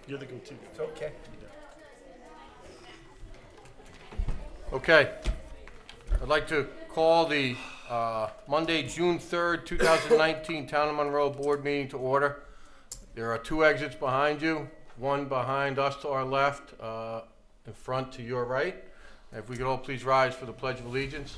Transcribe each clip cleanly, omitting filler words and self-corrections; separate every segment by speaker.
Speaker 1: You're the go-to.
Speaker 2: It's okay.
Speaker 3: Okay. I'd like to call the Monday, June 3rd, 2019 Town of Monroe Board meeting to order. There are two exits behind you, one behind us to our left, in front to your right. And if we could all please rise for the Pledge of Allegiance.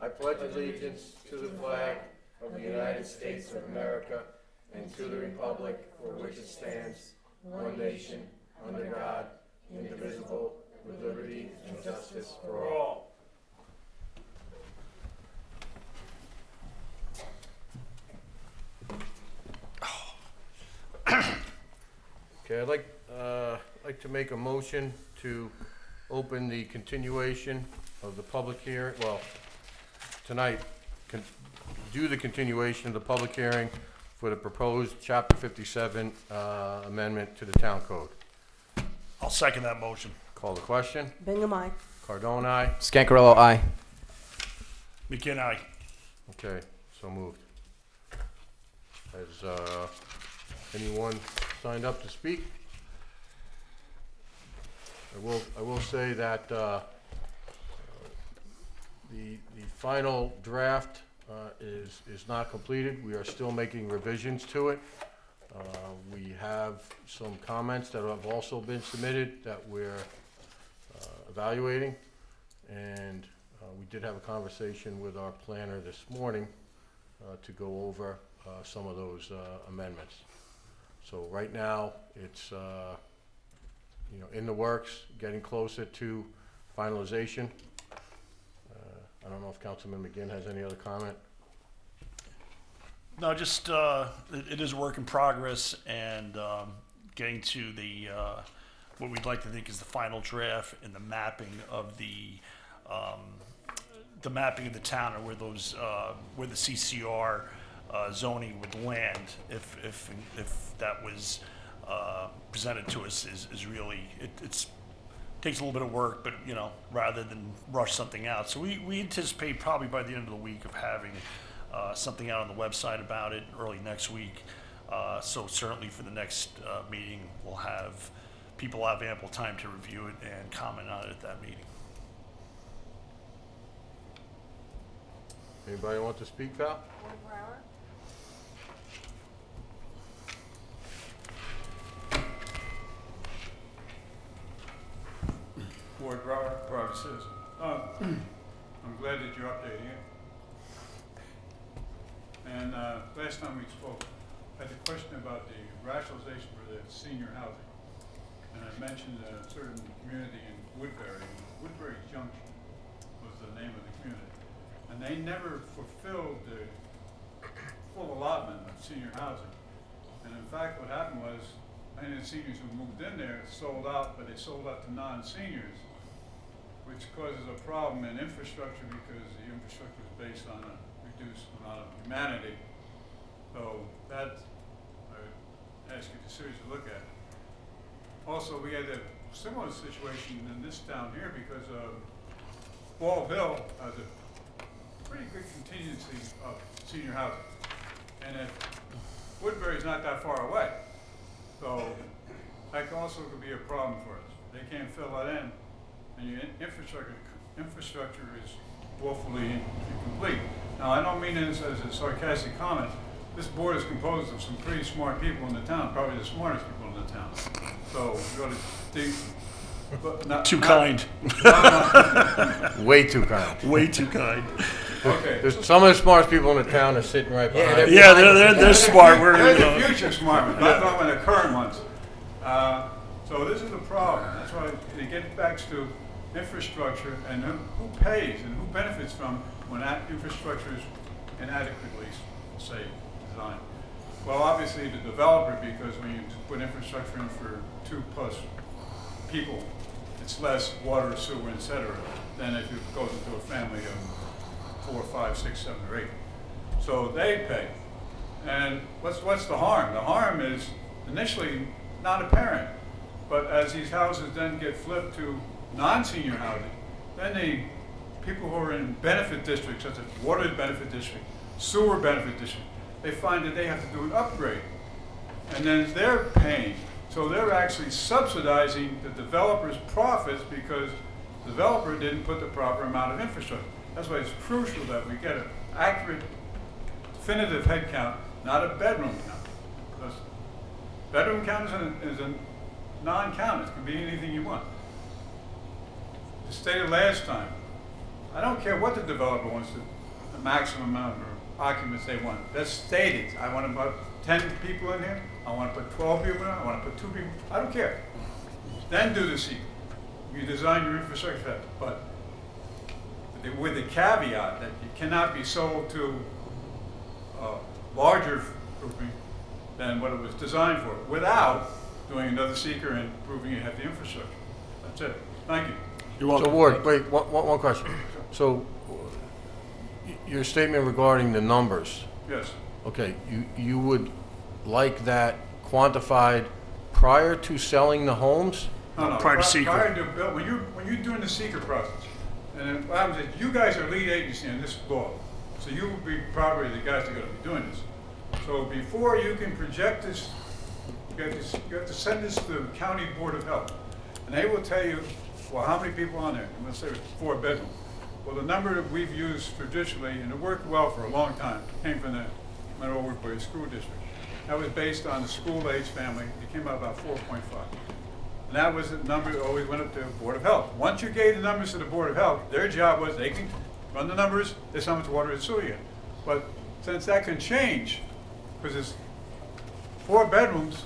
Speaker 3: I pledge allegiance to the flag of the United States of America and to the republic for which it stands, one nation, under God, indivisible, with liberty and justice for all. Okay, I'd like to make a motion to open the continuation of the public hearing. Well, tonight, do the continuation of the public hearing for the proposed Chapter 57 amendment to the town code.
Speaker 1: I'll second that motion.
Speaker 3: Call the question.
Speaker 4: Bingham, aye.
Speaker 3: Cardone, aye.
Speaker 2: Scancarello, aye.
Speaker 1: McKinn, aye.
Speaker 3: Okay, so moved. Has anyone signed up to speak? I will say that the final draft is not completed. We are still making revisions to it. We have some comments that have also been submitted that we're evaluating, and we did have a conversation with our planner this morning to go over some of those amendments. So right now, it's in the works, getting closer to finalization. I don't know if Councilman McGinn has any other comment.
Speaker 1: No, just it is a work in progress, and getting to the what we'd like to think is the final draft and the mapping of the town, or where those where the CCR zoning would land, if that was presented to us, is really it's takes a little bit of work, but rather than rush something out. So we anticipate probably by the end of the week of having something out on the website about it early next week. So certainly for the next meeting, people have ample time to review it and comment on it at that meeting.
Speaker 3: Anybody want to speak, Val?
Speaker 5: Ward Brower, private citizen. I'm glad that you're updating it. And last time we spoke, I had a question about the rationalization for the senior housing. And I mentioned a certain community in Woodbury. Woodbury Junction was the name of the community. And they never fulfilled the full allotment of senior housing. And in fact, what happened was, many of the seniors who moved in there sold out, but they sold out to non-seniors, which causes a problem in infrastructure because the infrastructure is based on a reduced amount of humanity. So that, I would ask you to seriously look at. Also, we had a similar situation in this town here because Ball Hill has a pretty good contingency of senior housing. And Woodbury's not that far away. So that also could be a problem for us. They can't fill that in, and your infrastructure is woefully incomplete. Now, I don't mean this as a sarcastic comment. This board is composed of some pretty smart people in the town, probably the smartest people in the town. So we ought to think.
Speaker 1: Too kind.
Speaker 3: Way too kind.
Speaker 1: Way too kind.
Speaker 5: Okay.
Speaker 3: There's some of the smartest people in the town are sitting right behind you.
Speaker 1: Yeah, they're smart.
Speaker 5: They're the future smart ones, not talking about the current ones. So this is a problem. That's why it gets back to infrastructure and who pays and who benefits from when that infrastructure is inadequately, say, designed. Well, obviously the developer, because when you put infrastructure in for 2+ people, it's less water, sewer, etc. than if it goes into a family of 4, 5, 6, 7, or 8. So they pay. And what's the harm? The harm is initially not apparent, but as these houses then get flipped to non-senior housing, then the people who are in benefit districts, such as water benefit district, sewer benefit district, they find that they have to do an upgrade. And then they're paying. So they're actually subsidizing the developer's profits because the developer didn't put the proper amount of infrastructure. That's why it's crucial that we get an accurate, definitive head count, not a bedroom count. Because bedroom count is a non-count. It can be anything you want. As stated last time, I don't care what the developer wants, the maximum amount of occupants they want. That's stated. I want to put 10 people in here. I want to put 12 people in. I want to put 2 people. I don't care. Then do the secret. You design your infrastructure for that. But with the caveat that it cannot be sold to larger grouping than what it was designed for, without doing another seeker and proving you have the infrastructure. That's it. Thank you.
Speaker 1: You're welcome.
Speaker 3: So Ward, wait, one question. So your statement regarding the numbers,
Speaker 5: Yes.
Speaker 3: okay, you would like that quantified prior to selling the homes?
Speaker 5: No.
Speaker 1: Prior to seeker.
Speaker 5: Prior to build, when you're doing the seeker process, and then what happens is you guys are lead agency in this law, so you will be probably the guys that are going to be doing this. So before you can project this, you have to send this to the County Board of Health, and they will tell you, well, how many people on there? And let's say it's 4 bedrooms. Well, the number that we've used traditionally, and it worked well for a long time, came from the Monroe Woodbury School District. That was based on the school-age family. It came out about 4.5. And that was the number that always went up to the Board of Health. Once you gave the numbers to the Board of Health, their job was they can run the numbers, there's how much water and sewer you get. But since that can change, because it's 4 bedrooms,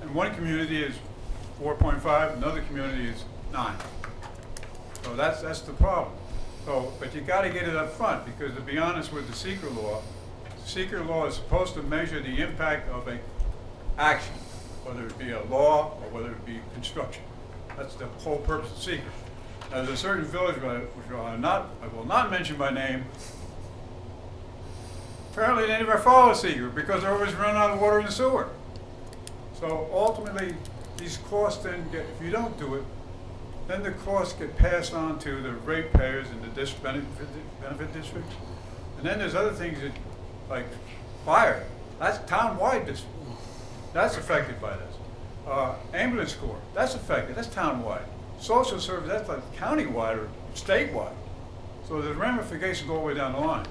Speaker 5: and one community is 4.5, another community is 9. So that's the problem. So, but you got to get it up front, because to be honest with the seeker law is supposed to measure the impact of a action, whether it be a law or whether it be construction. That's the whole purpose of seeker. Now, there's a certain village which I will not mention by name. Apparently, they never follow seeker because they're always running out of water in the sewer. So ultimately, these costs then get, if you don't do it, then the costs get passed on to the ratepayers in the benefit districts. And then there's other things that, like fire, that's town-wide district. That's affected by this. Ambulance corps, that's affected, that's town-wide. Social service, that's like county-wide or statewide. So there's ramifications all the way down the line.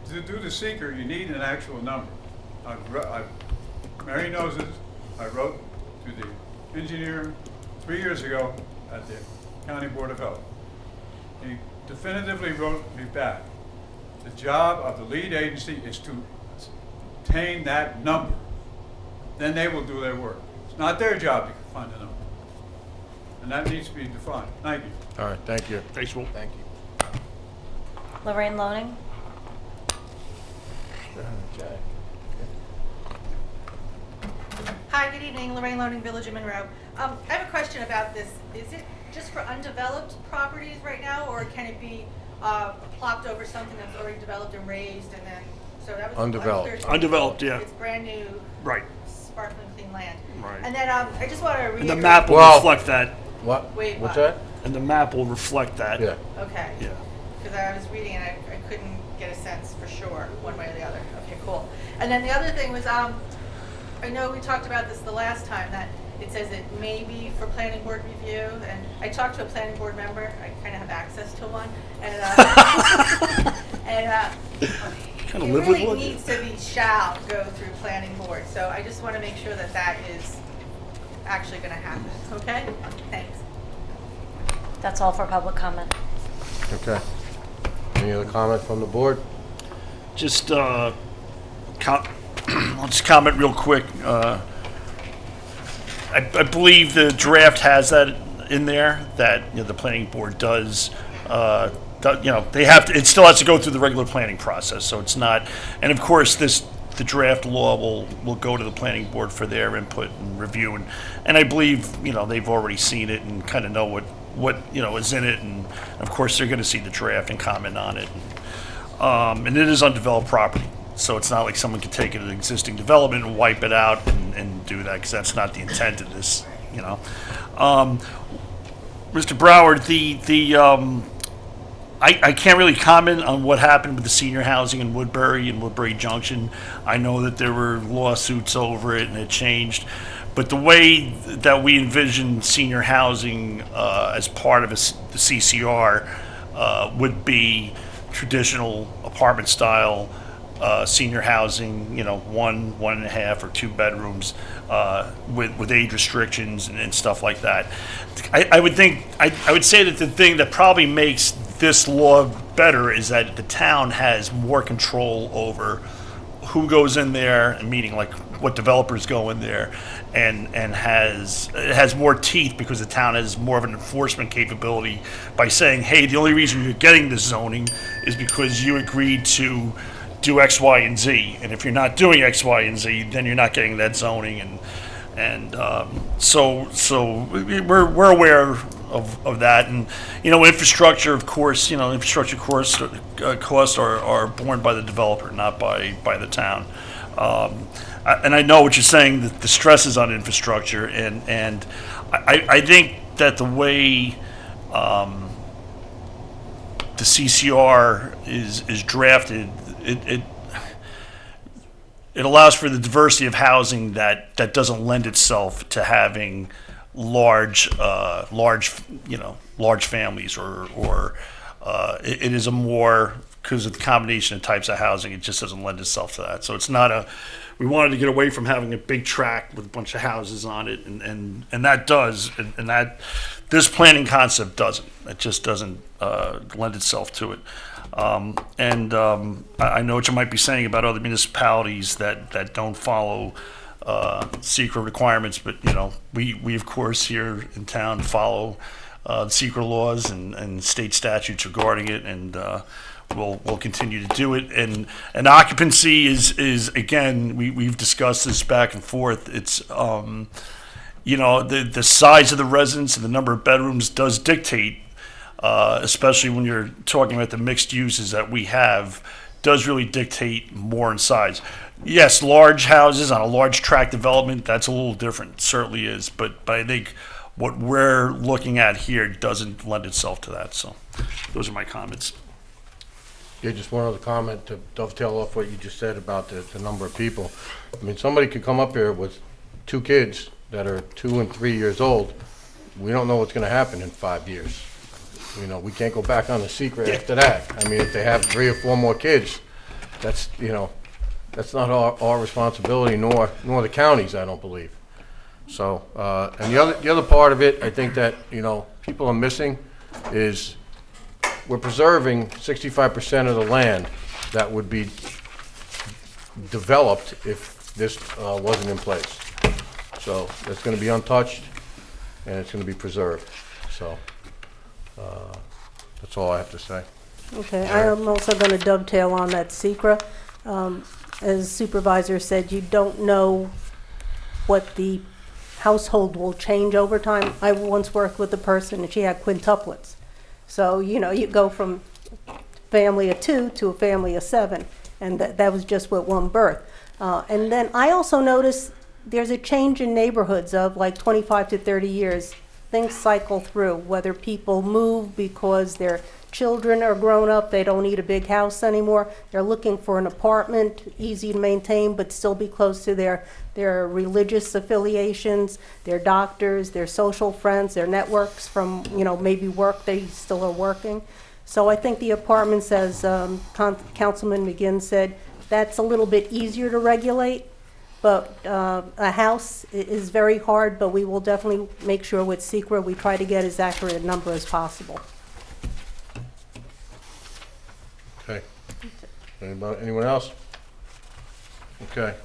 Speaker 5: To do the seeker, you need an actual number. Mary knows this. I wrote to the engineer 3 years ago at the County Board of Health. He definitively wrote me back. The job of the lead agency is to obtain that number. Then they will do their work. It's not their job to find the number. And that needs to be defined. Thank you.
Speaker 3: All right, thank you.
Speaker 1: Thanks, Will.
Speaker 3: Thank you.
Speaker 2: Lorraine Loning.
Speaker 3: Okay.
Speaker 4: Hi, good evening, Lorraine Loning, Village of Monroe. I have a question about this. Is it just for undeveloped properties right now, or can it be plopped over something that's already developed and raised, and then, so that was.
Speaker 3: Undeveloped.
Speaker 1: Undeveloped, yeah.
Speaker 4: It's brand new,
Speaker 1: Right.
Speaker 4: sparkling clean land.
Speaker 1: Right.
Speaker 4: And then I just want to read.
Speaker 1: And the map will
Speaker 3: Well-
Speaker 1: reflect that.
Speaker 3: What?
Speaker 4: Wait,
Speaker 3: What's
Speaker 4: what?
Speaker 3: that?
Speaker 1: And the map will reflect that.
Speaker 3: Yeah.
Speaker 4: Okay.
Speaker 1: Yeah.
Speaker 4: Because I was reading and I couldn't get a sense for sure, one way or the other. Okay, cool. And then the other thing was, I know we talked about this the last time, that it says it may be for planning board review, and I talked to a planning board member, I kind of have access to one,
Speaker 1: Kinda
Speaker 4: it
Speaker 1: live with
Speaker 4: really
Speaker 1: one?
Speaker 4: needs to be shall go through planning board, so I just want to make sure that that is actually going to happen, okay? Thanks.
Speaker 2: That's all for public comment.
Speaker 3: Okay. Any other comment from the board?
Speaker 1: Just, I'll just comment real quick. I believe the draft has that in there, that, the planning board does, they have to, it still has to go through the regular planning process, so it's not, and of course, the draft law will go to the planning board for their input and review, and I believe, they've already seen it and kind of know what is in it, and of course, they're gonna see the draft and comment on it. And it is undeveloped property, so it's not like someone could take an existing development and wipe it out and do that, because that's not the intent of this, Mr. Broward, I can't really comment on what happened with the senior housing in Woodbury and Woodbury Junction. I know that there were lawsuits over it and it changed. But the way that we envision senior housing as part of the CCR would be traditional apartment style senior housing, you know, 1.5 or 2 bedrooms with age restrictions and stuff like that. I would say that the thing that probably makes this law better is that the town has more control over who goes in there, meaning like what developers go in there, and it has more teeth because the town has more of an enforcement capability by saying, hey, the only reason you're getting this zoning is because you agreed to do X, Y, and Z, and if you're not doing X, Y, and Z, then you're not getting that zoning, and so we're aware of that, and you know, infrastructure, of course, infrastructure costs are borne by the developer, not by the town. And I know what you're saying, that the stress is on infrastructure, and I think that the way the CCR is drafted, it allows for the diversity of housing that doesn't lend itself to having large families, or it is a more, because of the combination of types of housing, it just doesn't lend itself to that. So it's not we wanted to get away from having a big tract with a bunch of houses on it, and that does, and that this planning concept doesn't. It just doesn't lend itself to it. I know what you might be saying about other municipalities that don't follow secret requirements, but we of course here in town follow the secret laws and state statutes regarding it, and we'll continue to do it. And occupancy is again, we've discussed this back and forth. It's the size of the residence and the number of bedrooms does dictate, especially when you're talking about the mixed uses that we have, does really dictate more in size. Yes, large houses on a large tract development, that's a little different, certainly is, but I think what we're looking at here doesn't lend itself to that. So those are my comments.
Speaker 3: Yeah, just one other comment to dovetail off what you just said about the number of people. I mean, somebody could come up here with 2 kids that are 2 and 3 years old. We don't know what's going to happen in 5 years. We can't go back on the secret after that. I mean, if they have 3 or 4 more kids, that's not our responsibility, nor the county's, I don't believe. So, and the other part of it, I think that, people are missing is we're preserving 65% of the land that would be developed if this wasn't in place. So that's going to be untouched, and it's going to be preserved. So that's all I have to say.
Speaker 6: Okay, I am also going to dovetail on that secret. As Supervisor said, you don't know what the household will change over time. I once worked with a person and she had quintuplets. So, you go from family of 2 to a family of 7, and that was just with one birth. And then I also noticed there's a change in neighborhoods of like 25 to 30 years. Things cycle through, whether people move because their children are grown up, they don't need a big house anymore. They're looking for an apartment, easy to maintain, but still be close to their religious affiliations, their doctors, their social friends, their networks from, maybe work, they still are working. So I think the apartments, as Councilman McGinn said, that's a little bit easier to regulate. But a house is very hard, but we will definitely make sure with secret we try to get as accurate a number as possible.
Speaker 3: Okay. Anyone else? Okay.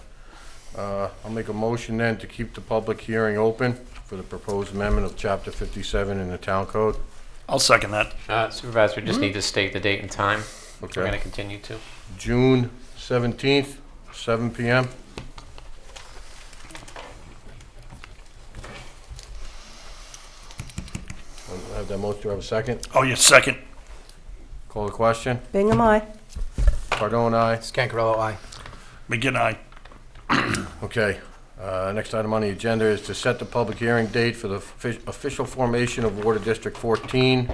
Speaker 3: I'll make a motion then to keep the public hearing open for the proposed amendment of Chapter 57 in the Town Code.
Speaker 1: I'll second that.
Speaker 7: Supervisor, we just need to state the date and time.
Speaker 3: Okay.
Speaker 7: We're going to continue to.
Speaker 3: June 17th, 7 p.m. I have that motion. Do I have a second?
Speaker 1: Oh, yes, second.
Speaker 3: Call the question.
Speaker 6: Bingham, aye.
Speaker 3: Cardone, aye.
Speaker 8: Scancarello, aye.
Speaker 1: McGinn, aye.
Speaker 3: Okay. Next item on the agenda is to set the public hearing date for the official formation of Water District 14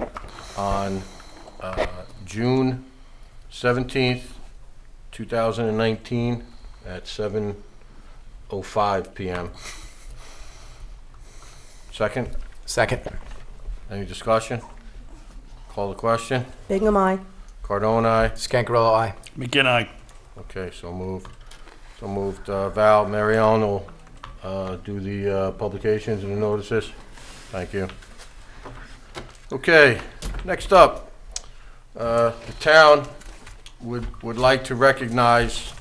Speaker 3: on June 17th, 2019 at 7:05 PM. Second,
Speaker 8: Second.
Speaker 3: any discussion? Call the question.
Speaker 6: Bingham, aye.
Speaker 3: Cardone, aye.
Speaker 8: Scancarello, aye.
Speaker 1: McGinn, aye.
Speaker 3: Okay, so moved. So moved. Val, Mary Ellen will do the publications and the notices. Thank you. Okay, next up, the town would like to recognize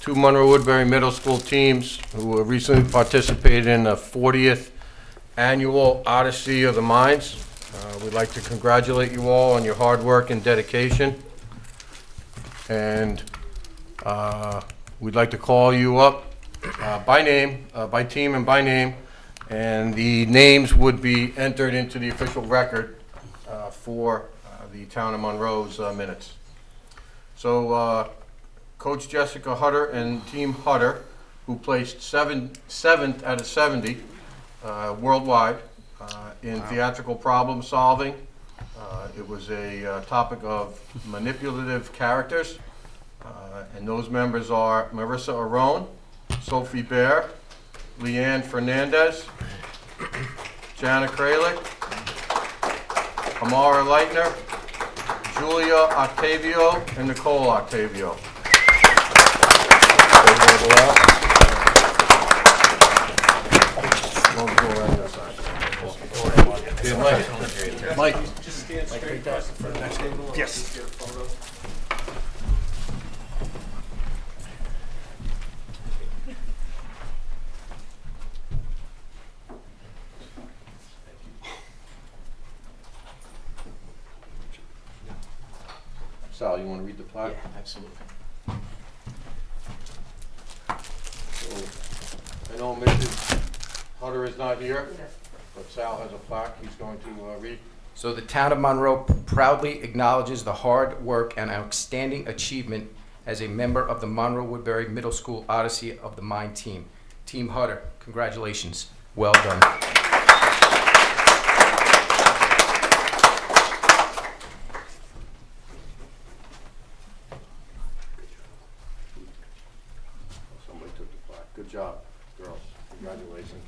Speaker 3: two Monroe Woodbury Middle School teams who have recently participated in the 40th Annual Odyssey of the Mines. We'd like to congratulate you all on your hard work and dedication. And we'd like to call you up by name, by team and by name, and the names would be entered into the official record for the town of Monroe's minutes. So Coach Jessica Hutter and Team Hutter, who placed seventh out of 70 worldwide in theatrical problem solving. It was a topic of manipulative characters, and those members are Marissa Arone, Sophie Bear, Leanne Fernandez, Jana Kralik, Amara Leitner, Julia Octavio, and Nicole Octavio. Mike.
Speaker 1: Yes.
Speaker 3: Sal, you want to read the plaque?
Speaker 8: Absolutely.
Speaker 3: So, I know Mrs. Hutter is not here, but Sal has a plaque he's going to read.
Speaker 8: So the town of Monroe proudly acknowledges the hard work and outstanding achievement as a member of the Monroe Woodbury Middle School Odyssey of the Mine team. Team Hutter, congratulations. Well done.
Speaker 3: Somebody took the plaque. Good job, girls. Congratulations.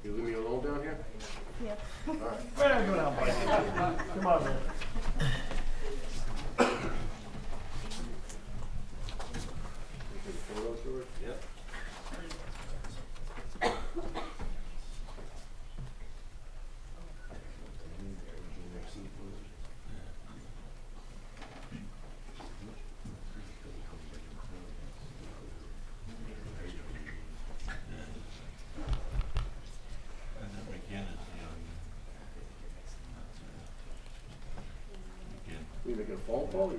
Speaker 3: You leave me alone down here?
Speaker 6: Yeah.
Speaker 3: All right.
Speaker 1: Come on, man.
Speaker 3: Yep. We making a phone call?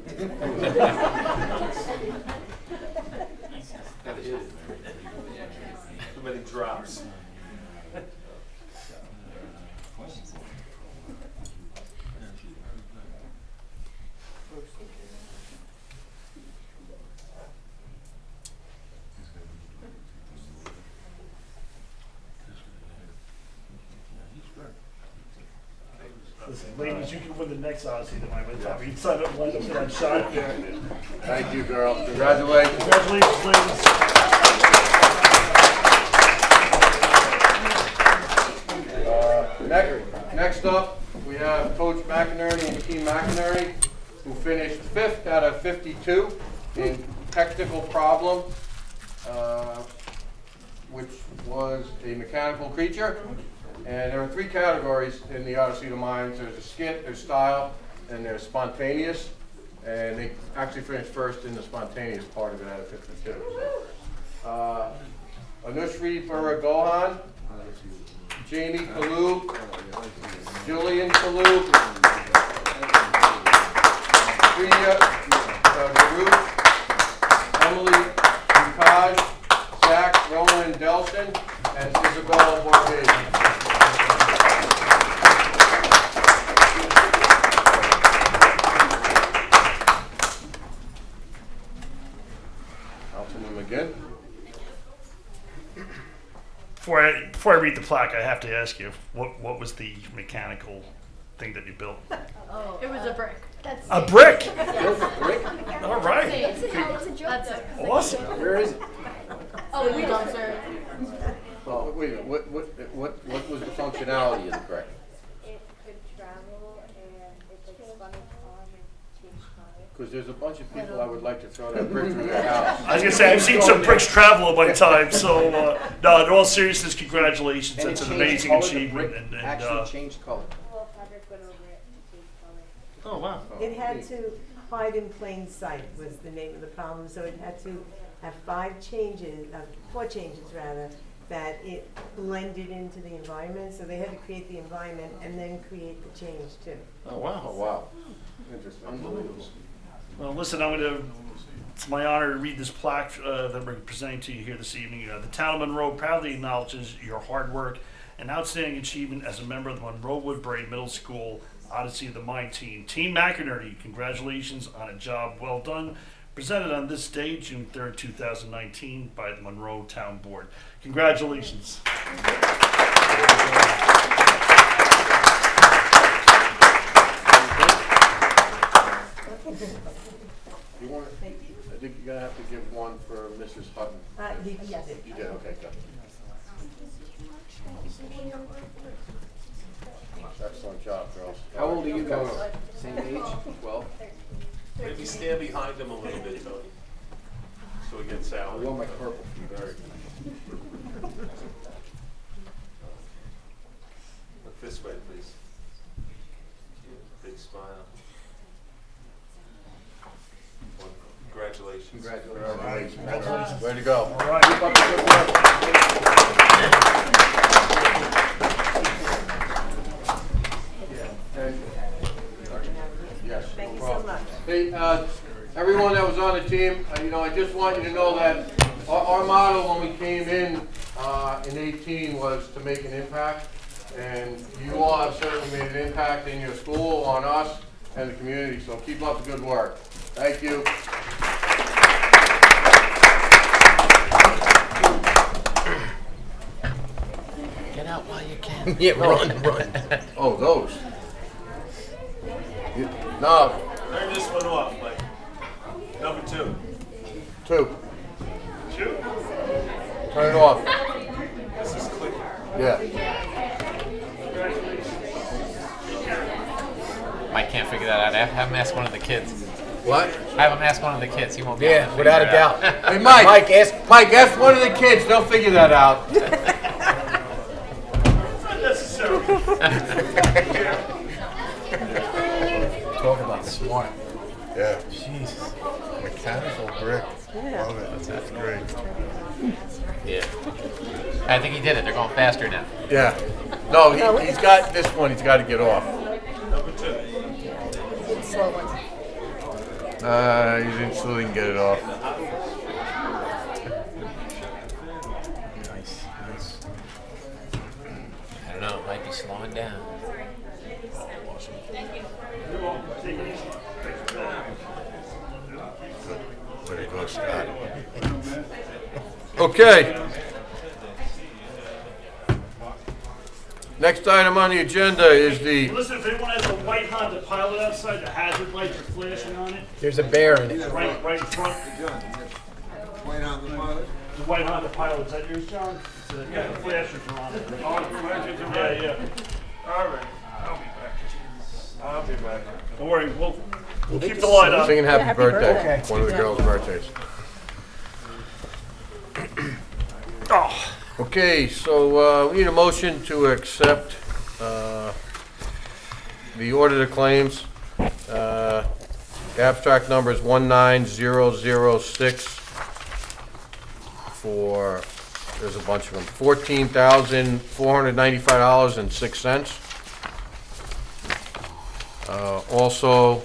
Speaker 9: Too many drops.
Speaker 1: Listen, ladies, you can win the next Odyssey tonight by the time you sign up, line up for that shot there.
Speaker 3: Thank you, girl. Congratulations.
Speaker 1: Congratulations, ladies.
Speaker 3: Next up, we have Coach McInerney and Team McInerney, who finished 5th out of 52 in technical problem, which was a mechanical creature. And there are 3 categories in the Odyssey of the Mines. There's a skit, there's style, and there's spontaneous. And they actually finished first in the spontaneous part of it out of 52. Anushri Buragohan, Jamie Kalub, Julian Kalub, Priya Garuch, Emily Bukaj, Shannon Delson and Isabella Borghese. Them again.
Speaker 1: Before I read the plaque, I have to ask you, what was the mechanical thing that you built?
Speaker 9: It was a brick.
Speaker 1: A brick?
Speaker 3: Brick?
Speaker 1: All right.
Speaker 9: It's a joke. That's it.
Speaker 1: Awesome.
Speaker 3: Where is it?
Speaker 9: Oh, we don't, sir.
Speaker 3: Well, wait a minute. What was the functionality of the brick?
Speaker 10: It could travel and it's like spun its arm and changed color.
Speaker 3: Because there's a bunch of people I would like to throw that brick through their house.
Speaker 1: I was gonna say I've seen some bricks travel in my time, so no. In all seriousness, congratulations.
Speaker 8: And
Speaker 1: That's
Speaker 8: it
Speaker 1: an
Speaker 8: changed
Speaker 1: amazing
Speaker 8: color, the
Speaker 1: achievement.
Speaker 8: brick
Speaker 1: And
Speaker 8: actually changed color.
Speaker 10: Well, fabric went over it and changed color.
Speaker 1: oh wow.
Speaker 11: It had to hide in plain sight was the name of the problem, so it had to have four changes rather, that it blended into the environment, so they had to create the environment and then create the change too.
Speaker 1: Oh wow.
Speaker 3: Oh, wow. Interesting. Unbelievable.
Speaker 1: Well, listen, it's my honor to read this plaque that we're presenting to you here this evening. The town of Monroe proudly acknowledges your hard work and outstanding achievement as a member of the Monroe Woodbury Middle School Odyssey of the Mind team. Team McInerney, congratulations on a job well done. Presented on this day, June 3rd, 2019, by the Monroe Town Board. Congratulations.
Speaker 3: You want? I think you're gonna have to give one for Mrs. Hutton.
Speaker 11: Yes.
Speaker 3: You did. Okay, good. Excellent job, girls.
Speaker 8: How old are you guys? Same age? 12?
Speaker 12: Maybe stand behind him a little bit, Tony, so he gets
Speaker 8: I
Speaker 12: out.
Speaker 8: wore my purple.
Speaker 3: Very.
Speaker 12: Look this way, please. Big smile. Congratulations.
Speaker 3: Congratulations. Way to go.
Speaker 1: All right.
Speaker 3: Keep up the good work. Yes,
Speaker 11: Thank you
Speaker 3: no
Speaker 11: so
Speaker 3: problem.
Speaker 11: much.
Speaker 3: Hey, everyone that was on the team, I just want you to know that our motto when we came in 18 was to make an impact. And you all have certainly made an impact in your school, on us, and the community. So keep up the good work. Thank you.
Speaker 7: Get out while you can.
Speaker 8: Yeah, run.
Speaker 3: Oh, those. No,
Speaker 12: Turn this one off, Mike. Number 2.
Speaker 3: two. Turn it off.
Speaker 12: This is quick.
Speaker 3: Yeah.
Speaker 7: Mike can't figure that out. Have him ask one of the kids.
Speaker 3: What?
Speaker 7: Have him ask one of the kids. He won't be able to
Speaker 8: Yeah,
Speaker 7: figure
Speaker 8: without a
Speaker 7: it out.
Speaker 8: doubt.
Speaker 3: Hey, Mike.
Speaker 8: Mike,
Speaker 3: Ask one of the kids. They'll figure that out.
Speaker 8: talk about smart.
Speaker 13: Yeah,
Speaker 8: Jesus.
Speaker 13: mechanical brick. Love it. That's great.
Speaker 7: Yeah. I think he did it. They're going faster now.
Speaker 3: Yeah. No, he's got this one. He's got to get off.
Speaker 12: Number 2.
Speaker 2: Slow one.
Speaker 3: He didn't still didn't get it off.
Speaker 8: Nice.
Speaker 7: I don't know. It might be slowing down.
Speaker 13: Way to go, Scott.
Speaker 3: Okay. Next item on the agenda is the,
Speaker 1: Listen, if anyone has a white Honda Pilot outside, the hazard lights are flashing on it.
Speaker 8: There's a bear in it.
Speaker 1: Right in front.
Speaker 13: White on the pilot.
Speaker 1: The white Honda Pilot, is that yours, John? Yeah, the flashers are on it.
Speaker 5: Oh, the flashes are
Speaker 1: Yeah,
Speaker 5: red.
Speaker 1: yeah.
Speaker 5: All right, I'll be back.
Speaker 1: Don't worry, we'll keep the light on.
Speaker 3: singing happy birthday.
Speaker 8: birthday.
Speaker 3: One of the girls' birthdays.
Speaker 1: Oh.
Speaker 3: Okay, so we need a motion to accept the order of claims. The abstract number is 19006 for, there's a bunch of them, $14,495.06. Also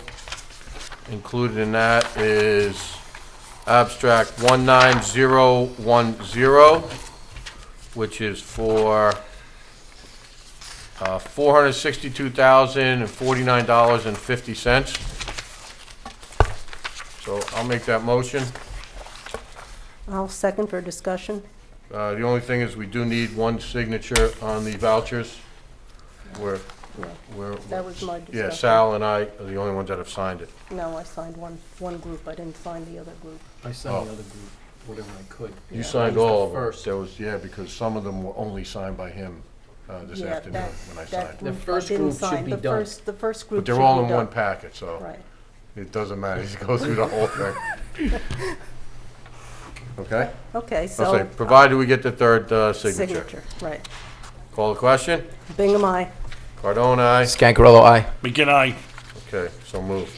Speaker 3: included in that is abstract 19010 which is for $462,049.50. So I'll make that motion.
Speaker 6: I'll second for discussion.
Speaker 3: The only thing is we do need one signature on the vouchers. We're,
Speaker 6: That was my discussion.
Speaker 3: yeah, Sal and I are the only ones that have signed it.
Speaker 6: No, I signed one group, I didn't sign the other group.
Speaker 8: I signed the other group, whatever I could.
Speaker 3: You
Speaker 6: Yeah.
Speaker 3: signed
Speaker 8: I was the
Speaker 3: all of them.
Speaker 8: first.
Speaker 3: There was, yeah, because some of them were only signed by him this
Speaker 6: Yeah,
Speaker 3: afternoon
Speaker 6: that-
Speaker 3: when I
Speaker 6: that
Speaker 3: signed.
Speaker 8: The
Speaker 6: group I
Speaker 8: first
Speaker 6: didn't
Speaker 8: group should
Speaker 6: sign.
Speaker 8: be
Speaker 6: The
Speaker 8: done.
Speaker 6: The first group
Speaker 3: But they're
Speaker 6: should
Speaker 3: all
Speaker 6: be
Speaker 3: in
Speaker 6: done.
Speaker 3: one packet, so
Speaker 6: Right.
Speaker 3: it doesn't matter. You go through the whole thing. Okay?
Speaker 6: Okay,
Speaker 3: I'll say,
Speaker 6: so,
Speaker 3: provided we get the third signature.
Speaker 6: signature, right.
Speaker 3: Call the question?
Speaker 6: Bingham, aye.
Speaker 3: Cardone, aye.
Speaker 8: Scancarello, aye.
Speaker 1: McGinn, aye.
Speaker 3: Okay, so moved.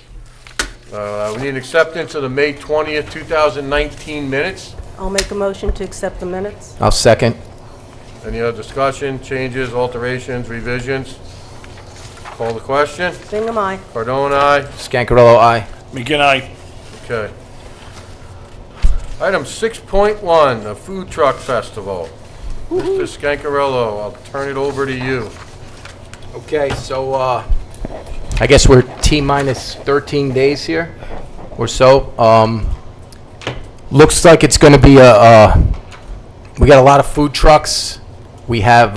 Speaker 3: We need acceptance of the May 20th, 2019 minutes.
Speaker 6: I'll make a motion to accept the minutes.
Speaker 8: I'll second.
Speaker 3: Any other discussion, changes, alterations, revisions? Call the question?
Speaker 6: Bingham, aye.
Speaker 3: Cardone, aye.
Speaker 8: Scancarello, aye.
Speaker 1: McGinn, aye.
Speaker 3: Okay. Item 6.1, the Food Truck Festival. Mr. Scancarello, I'll turn it over to you.
Speaker 8: Okay, so, I guess we're T-minus 13 days here, or so. Looks like it's gonna be we got a lot of food trucks. We have,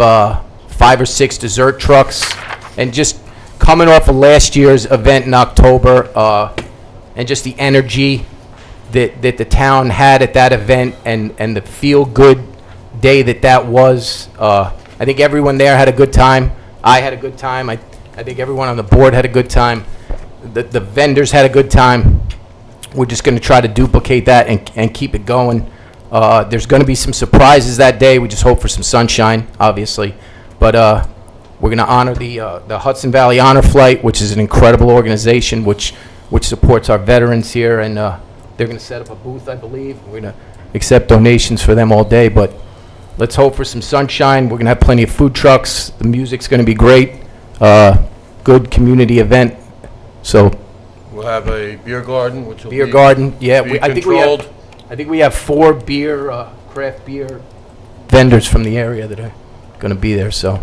Speaker 8: 5 or 6 dessert trucks. And just coming off of last year's event in October, and just the energy that the town had at that event and the feel-good day that was, I think everyone there had a good time. I had a good time. I think everyone on the board had a good time. The vendors had a good time. We're just going to try to duplicate that and keep it going. There's going to be some surprises that day. We just hope for some sunshine, obviously. But we're going to honor the Hudson Valley Honor Flight, which is an incredible organization which supports our veterans here. And they're going to set up a booth, I believe. We're going to accept donations for them all day. But let's hope for some sunshine. We're going to have plenty of food trucks. The music's going to be great. Good community event. So
Speaker 3: We'll have a beer garden, which will be...
Speaker 8: beer garden, yeah.
Speaker 3: be
Speaker 8: I think
Speaker 3: controlled.
Speaker 8: we have 4 craft beer vendors from the area that are going to be there. So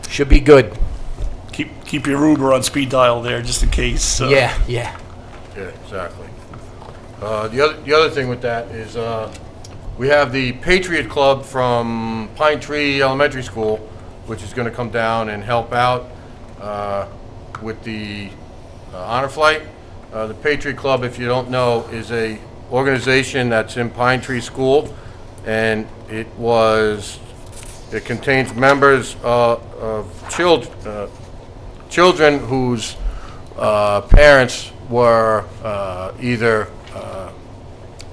Speaker 8: should be good.
Speaker 1: Keep your Uber on speed dial there, just in case.
Speaker 8: Yeah.
Speaker 3: Yeah, exactly. The other thing with that is, we have the Patriot Club from Pine Tree Elementary School, which is gonna come down and help out, with the honor flight. The Patriot Club, if you don't know, is a organization that's in Pine Tree School, and it contains members of children whose parents were either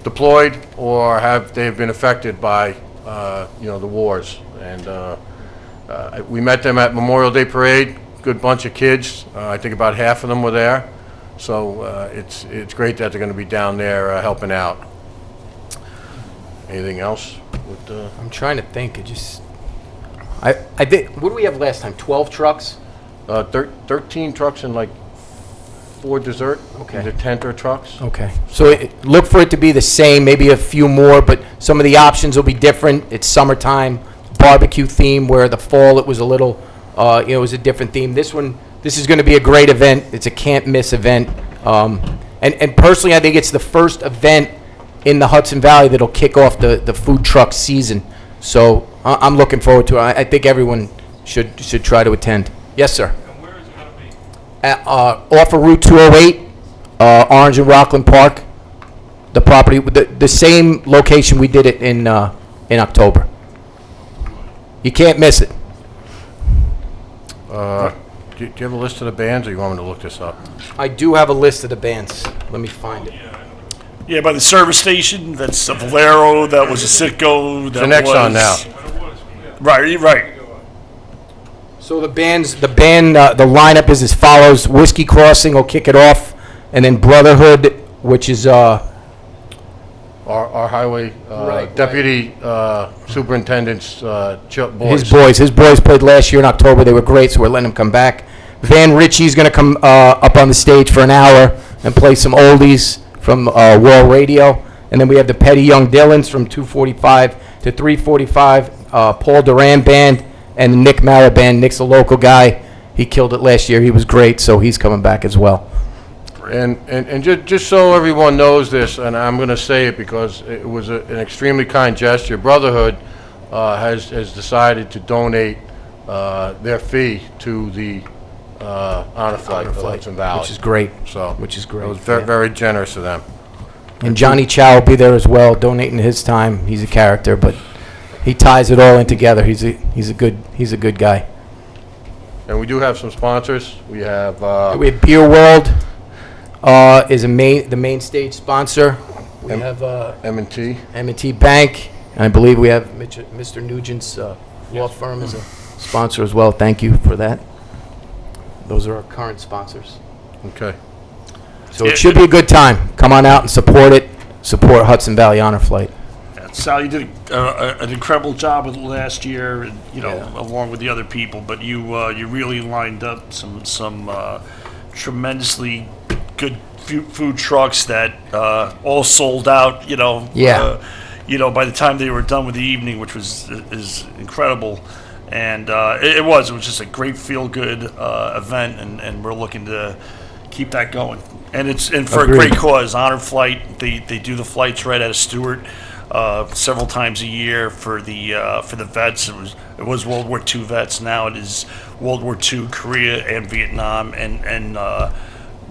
Speaker 3: deployed or they've been affected by the wars. And we met them at Memorial Day Parade. Good bunch of kids. I think about half of them were there. So it's great that they're going to be down there helping out. Anything else?
Speaker 8: I'm trying to think. I think, what did we have last time? 12 trucks?
Speaker 3: 13 trucks and like 4 dessert.
Speaker 8: Okay.
Speaker 3: The Tenter trucks.
Speaker 8: Okay. So look for it to be the same, maybe a few more, but some of the options will be different. It's summertime, barbecue theme, where the fall it was a little, it was a different theme. This is going to be a great event. It's a can't-miss event. And personally, I think it's the first event in the Hudson Valley that'll kick off the food truck season. So I'm looking forward to it. I think everyone should try to attend. Yes, sir.
Speaker 5: And where is it gonna be?
Speaker 8: Off of Route 208, Orange and Rockland Park. The property, the same location we did it in October. You can't miss it.
Speaker 3: Do you have a list of the bands, or you want me to look this up?
Speaker 8: I do have a list of the bands. Let me find it.
Speaker 1: Yeah, by the service station, that's a Valero, that was a Citgo, that
Speaker 3: an Exxon now.
Speaker 1: Right.
Speaker 8: So the lineup is as follows. Whiskey Crossing will kick it off, and then Brotherhood, which is
Speaker 3: Our highway
Speaker 8: Right.
Speaker 3: deputy superintendent's boys.
Speaker 8: his boys played last year in October. They were great, so we're letting them come back. Van Ritchie's going to come up on the stage for an hour and play some oldies from World Radio, and then we have the Petty Young Dillons from 2:45 to 3:45. Paul Duran Band and the Nick Mara Band. Nick's a local guy. He killed it last year. He was great, so he's coming back as well.
Speaker 3: And just so everyone knows this, and I'm going to say it because it was an extremely kind gesture, Brotherhood has decided to donate their fee to the honor flight of Hudson Valley.
Speaker 8: Which is great.
Speaker 3: So,
Speaker 8: Which is great.
Speaker 3: it was very, very generous of them.
Speaker 8: And Johnny Chow will be there as well, donating his time. He's a character, but he ties it all in together. He's a good guy.
Speaker 3: And we do have some sponsors. We have
Speaker 8: We have Beer World is the main stage sponsor. We have
Speaker 3: M&T.
Speaker 8: M&T Bank, and I believe we have Mr. Nugent's law firm as a sponsor as well. Thank you for that. Those are our current sponsors.
Speaker 3: Okay.
Speaker 8: So it should be a good time. Come on out and support it. Support Hudson Valley Honor Flight.
Speaker 1: Sal, you did an incredible job with it last year, and, along with the other people. But you really lined up some tremendously good food trucks that all sold out.
Speaker 8: Yeah.
Speaker 1: By the time they were done with the evening, which is incredible, and it was just a great feel good event, and we're looking to keep that going. And for
Speaker 8: Agreed.
Speaker 1: a great cause, Honor Flight. They do the flights right out of Stewart. Several times a year for the vets. It was World War II vets. Now it is World War II, Korea and Vietnam, and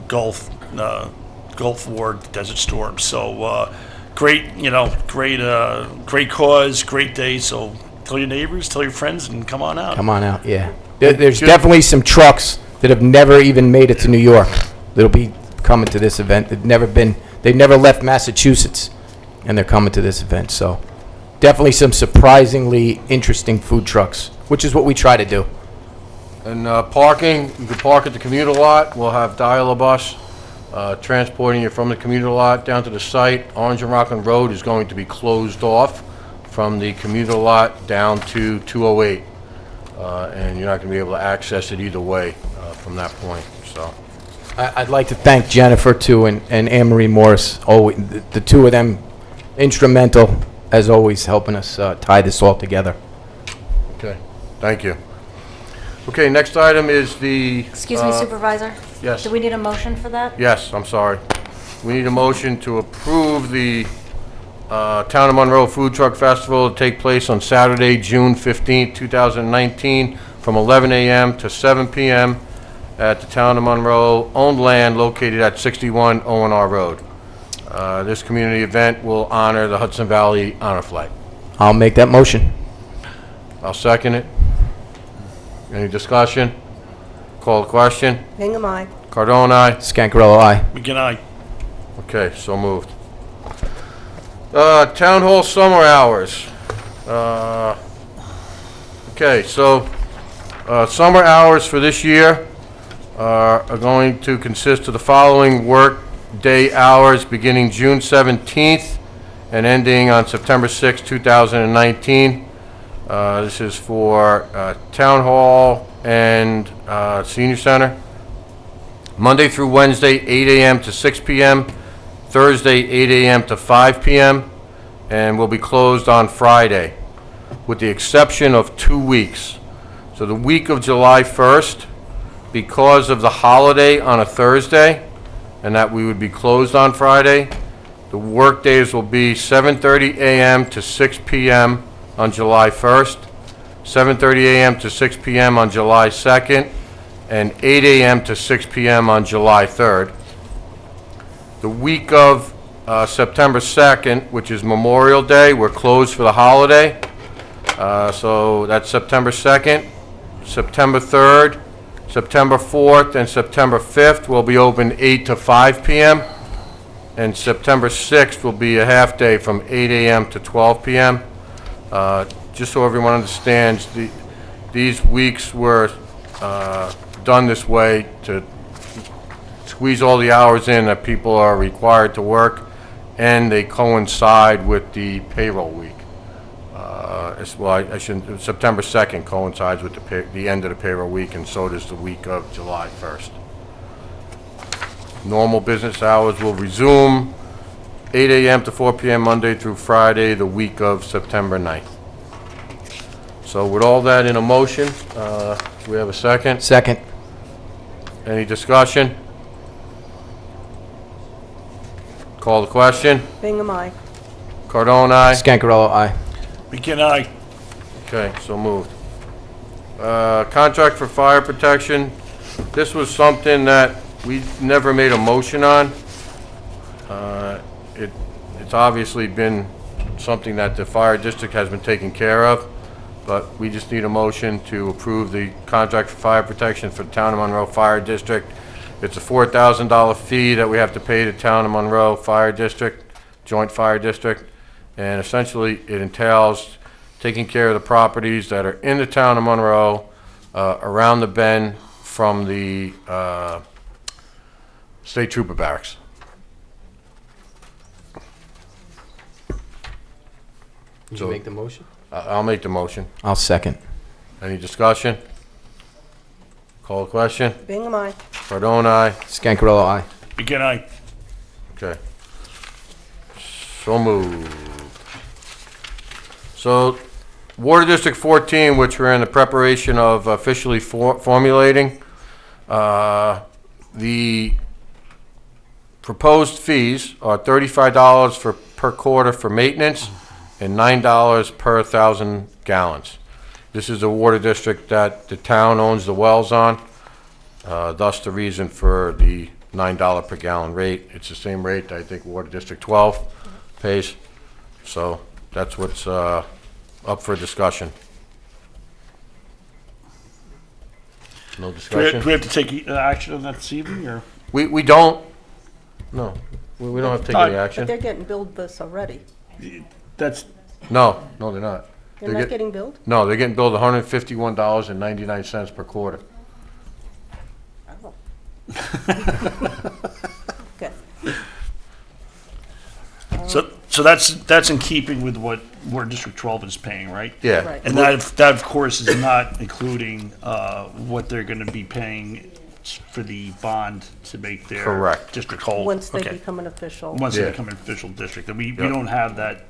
Speaker 1: Gulf War, Desert Storm. So great cause, great day. So tell your neighbors, tell your friends, and come on out.
Speaker 8: Come on out, yeah. There's definitely some trucks that have never even made it to New York that'll be coming to this event. They've never left Massachusetts, and they're coming to this event. So definitely some surprisingly interesting food trucks, which is what we try to do.
Speaker 3: And parking, you can park at the commuter lot. We'll have dial-a-bus transporting you from the commuter lot down to the site. Orange and Rockland Road is going to be closed off from the commuter lot down to 208. And you're not going to be able to access it either way from that point. So,
Speaker 8: I'd like to thank Jennifer, too, and Anne Marie Morris. Always, the two of them, instrumental, as always, helping us tie this all together.
Speaker 3: okay, thank you. Okay, next item is the...
Speaker 9: Excuse me, Supervisor?
Speaker 3: Yes.
Speaker 9: Do we need a motion for that?
Speaker 3: Yes, I'm sorry. We need a motion to approve the Town of Monroe Food Truck Festival to take place on Saturday, June 15th, 2019, from 11 a.m. to 7 p.m. at the Town of Monroe owned land located at 61 O&R Road. This community event will honor the Hudson Valley Honor Flight.
Speaker 8: I'll make that motion.
Speaker 3: I'll second it. Any discussion? Call the question.
Speaker 6: Hingham, aye.
Speaker 3: Cardone, aye.
Speaker 8: Scancarello, aye.
Speaker 1: Again, I.
Speaker 3: Okay, so moved. Town Hall summer hours. Okay, so summer hours for this year are going to consist of the following work day hours beginning June 17th and ending on September 6, 2019. This is for Town Hall and Senior Center. Monday through Wednesday, 8 a.m. to 6 p.m. Thursday, 8 a.m. to 5 p.m. and will be closed on Friday, with the exception of 2 weeks. So the week of July 1st, because of the holiday on a Thursday, and that we would be closed on Friday, the work days will be 7:30 a.m. to 6 p.m. on July 1st, 7:30 a.m. to 6 p.m. on July 2nd, and 8 a.m. to 6 p.m. on July 3rd. The week of September 2nd, which is Memorial Day, we're closed for the holiday. So that's September 2nd, September 3rd, September 4th, and September 5th will be open 8 to 5 p.m. And September 6th will be a half day from 8 a.m. to 12 p.m. Just so everyone understands, these weeks were done this way to squeeze all the hours in that people are required to work, and they coincide with the payroll week. September 2nd coincides with the end of the payroll week, and so does the week of July 1st. Normal business hours will resume 8 a.m. to 4 p.m. Monday through Friday, the week of September 9th. So with all that in a motion, do we have a second?
Speaker 8: Second.
Speaker 3: Any discussion? Call the question.
Speaker 6: Bingham, aye.
Speaker 3: Cardone, aye.
Speaker 8: Scancarello, aye.
Speaker 1: Begin I.
Speaker 3: Okay, so moved. Contract for fire protection. This was something that we never made a motion on. It's obviously been something that the fire district has been taking care of, but we just need a motion to approve the contract for fire protection for the Town of Monroe Fire District. It's a $4,000 fee that we have to pay the Town of Monroe Fire District, Joint Fire District, and essentially it entails taking care of the properties that are in the Town of Monroe, around the bend from the State Trooper Barracks.
Speaker 8: Did
Speaker 3: So-
Speaker 8: you make the motion?
Speaker 3: I'll make the motion.
Speaker 8: I'll second.
Speaker 3: Any discussion? Call the question.
Speaker 6: Bingham, aye.
Speaker 3: Cardone, aye.
Speaker 8: Scancarello, aye.
Speaker 1: Begin I.
Speaker 3: Okay. So moved. So, Water District 14, which we're in the preparation of officially formulating, the proposed fees are $35 per quarter for maintenance and $9 per 1,000 gallons. This is a water district that the town owns the wells on, thus the reason for the $9 per gallon rate. It's the same rate that I think Water District 12 pays. So that's what's up for discussion. No
Speaker 1: Do
Speaker 3: discussion?
Speaker 1: we have to take action on that this evening, or?
Speaker 3: We don't, no, we don't have to take any
Speaker 6: But
Speaker 3: action.
Speaker 6: they're getting billed this already.
Speaker 1: That's,
Speaker 3: No, they're not.
Speaker 6: They're
Speaker 3: They're
Speaker 6: not getting billed?
Speaker 3: No, they're getting billed $151.99 per quarter.
Speaker 6: Oh. Okay.
Speaker 1: so that's in keeping with what Water District 12 is paying, right?
Speaker 3: Yeah.
Speaker 6: Right.
Speaker 1: And that of course is not including what they're gonna be paying for the bond to make their
Speaker 3: Correct.
Speaker 1: district whole.
Speaker 6: Once they
Speaker 1: Okay.
Speaker 6: become an official.
Speaker 1: Once they
Speaker 3: Yeah.
Speaker 1: become an official district, and we
Speaker 3: Yep.
Speaker 1: don't have that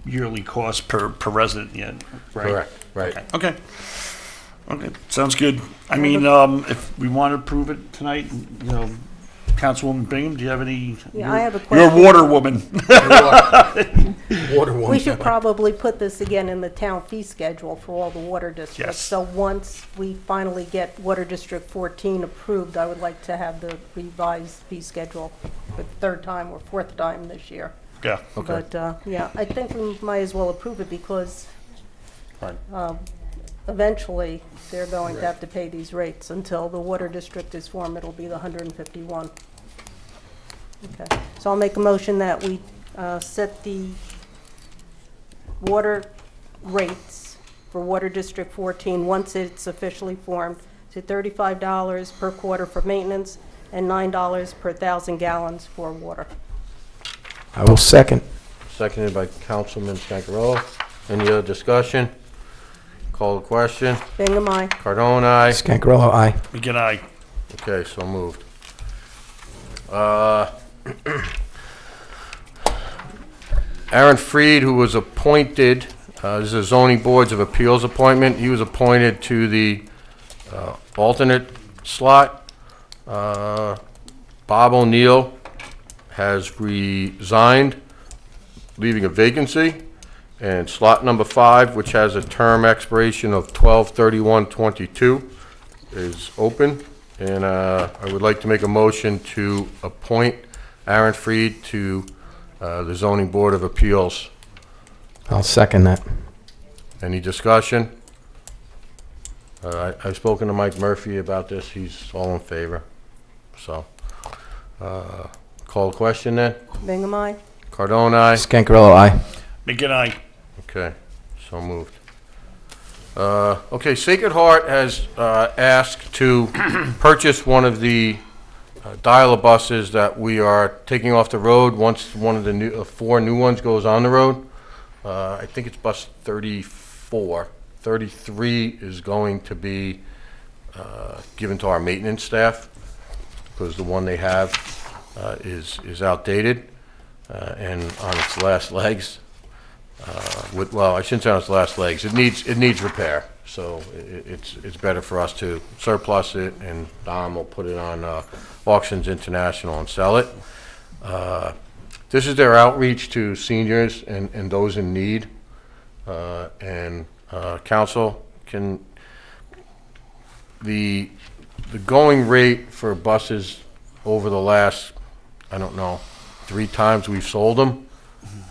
Speaker 1: yearly cost per resident yet, right?
Speaker 3: Correct, right.
Speaker 1: Okay. Okay, sounds good. I mean, if we want to approve it tonight, you know, Councilwoman Bingham, do you have any?
Speaker 6: Yeah, I have a
Speaker 1: You're a
Speaker 6: question.
Speaker 1: water woman.
Speaker 8: Water one.
Speaker 6: We should probably put this again in the town fee schedule for all the water districts.
Speaker 1: Yes.
Speaker 6: So once we finally get Water District 14 approved, I would like to have the revised fee schedule for the third time or fourth time this year.
Speaker 1: Yeah.
Speaker 3: Okay.
Speaker 6: But, yeah, I think we might as well approve it because
Speaker 1: Fine.
Speaker 6: eventually they're going to have to pay these rates. Until the water district is formed, it'll be the 151. Okay, so I'll make a motion that we set the water rates for Water District 14, once it's officially formed, to $35 per quarter for maintenance and $9 per 1,000 gallons for water.
Speaker 8: I will second.
Speaker 3: Seconded by Councilman Scancarello. Any other discussion? Call the question.
Speaker 6: Bingham, aye.
Speaker 3: Cardone, aye.
Speaker 8: Scancarello, aye.
Speaker 1: Begin I.
Speaker 3: Okay, so moved. Aaron Freed, who was appointed, this is a zoning boards of appeals appointment. He was appointed to the alternate slot. Bob O'Neill has resigned, leaving a vacancy. And slot number 5, which has a term expiration of 12/31/22, is open. And I would like to make a motion to appoint Aaron Freed to the Zoning Board of Appeals.
Speaker 8: I'll second that.
Speaker 3: Any discussion? I've spoken to Mike Murphy about this. He's all in favor. So, call the question then.
Speaker 6: Bingham, aye.
Speaker 3: Cardone, aye.
Speaker 8: Scancarello, aye.
Speaker 1: Begin I.
Speaker 3: Okay, so moved. Okay, Sacred Heart has asked to purchase one of the dial-a-buses that we are taking off the road once one of the new, 4 new ones goes on the road. I think it's bus 34. 33 is going to be given to our maintenance staff because the one they have is outdated and on its last legs. well, I shouldn't say on its last legs. It needs repair. So it's better for us to surplus it, and Dom will put it on Auctions International and sell it. This is their outreach to seniors and those in need. Council, can the going rate for buses over the last, I don't know, 3 times we've sold them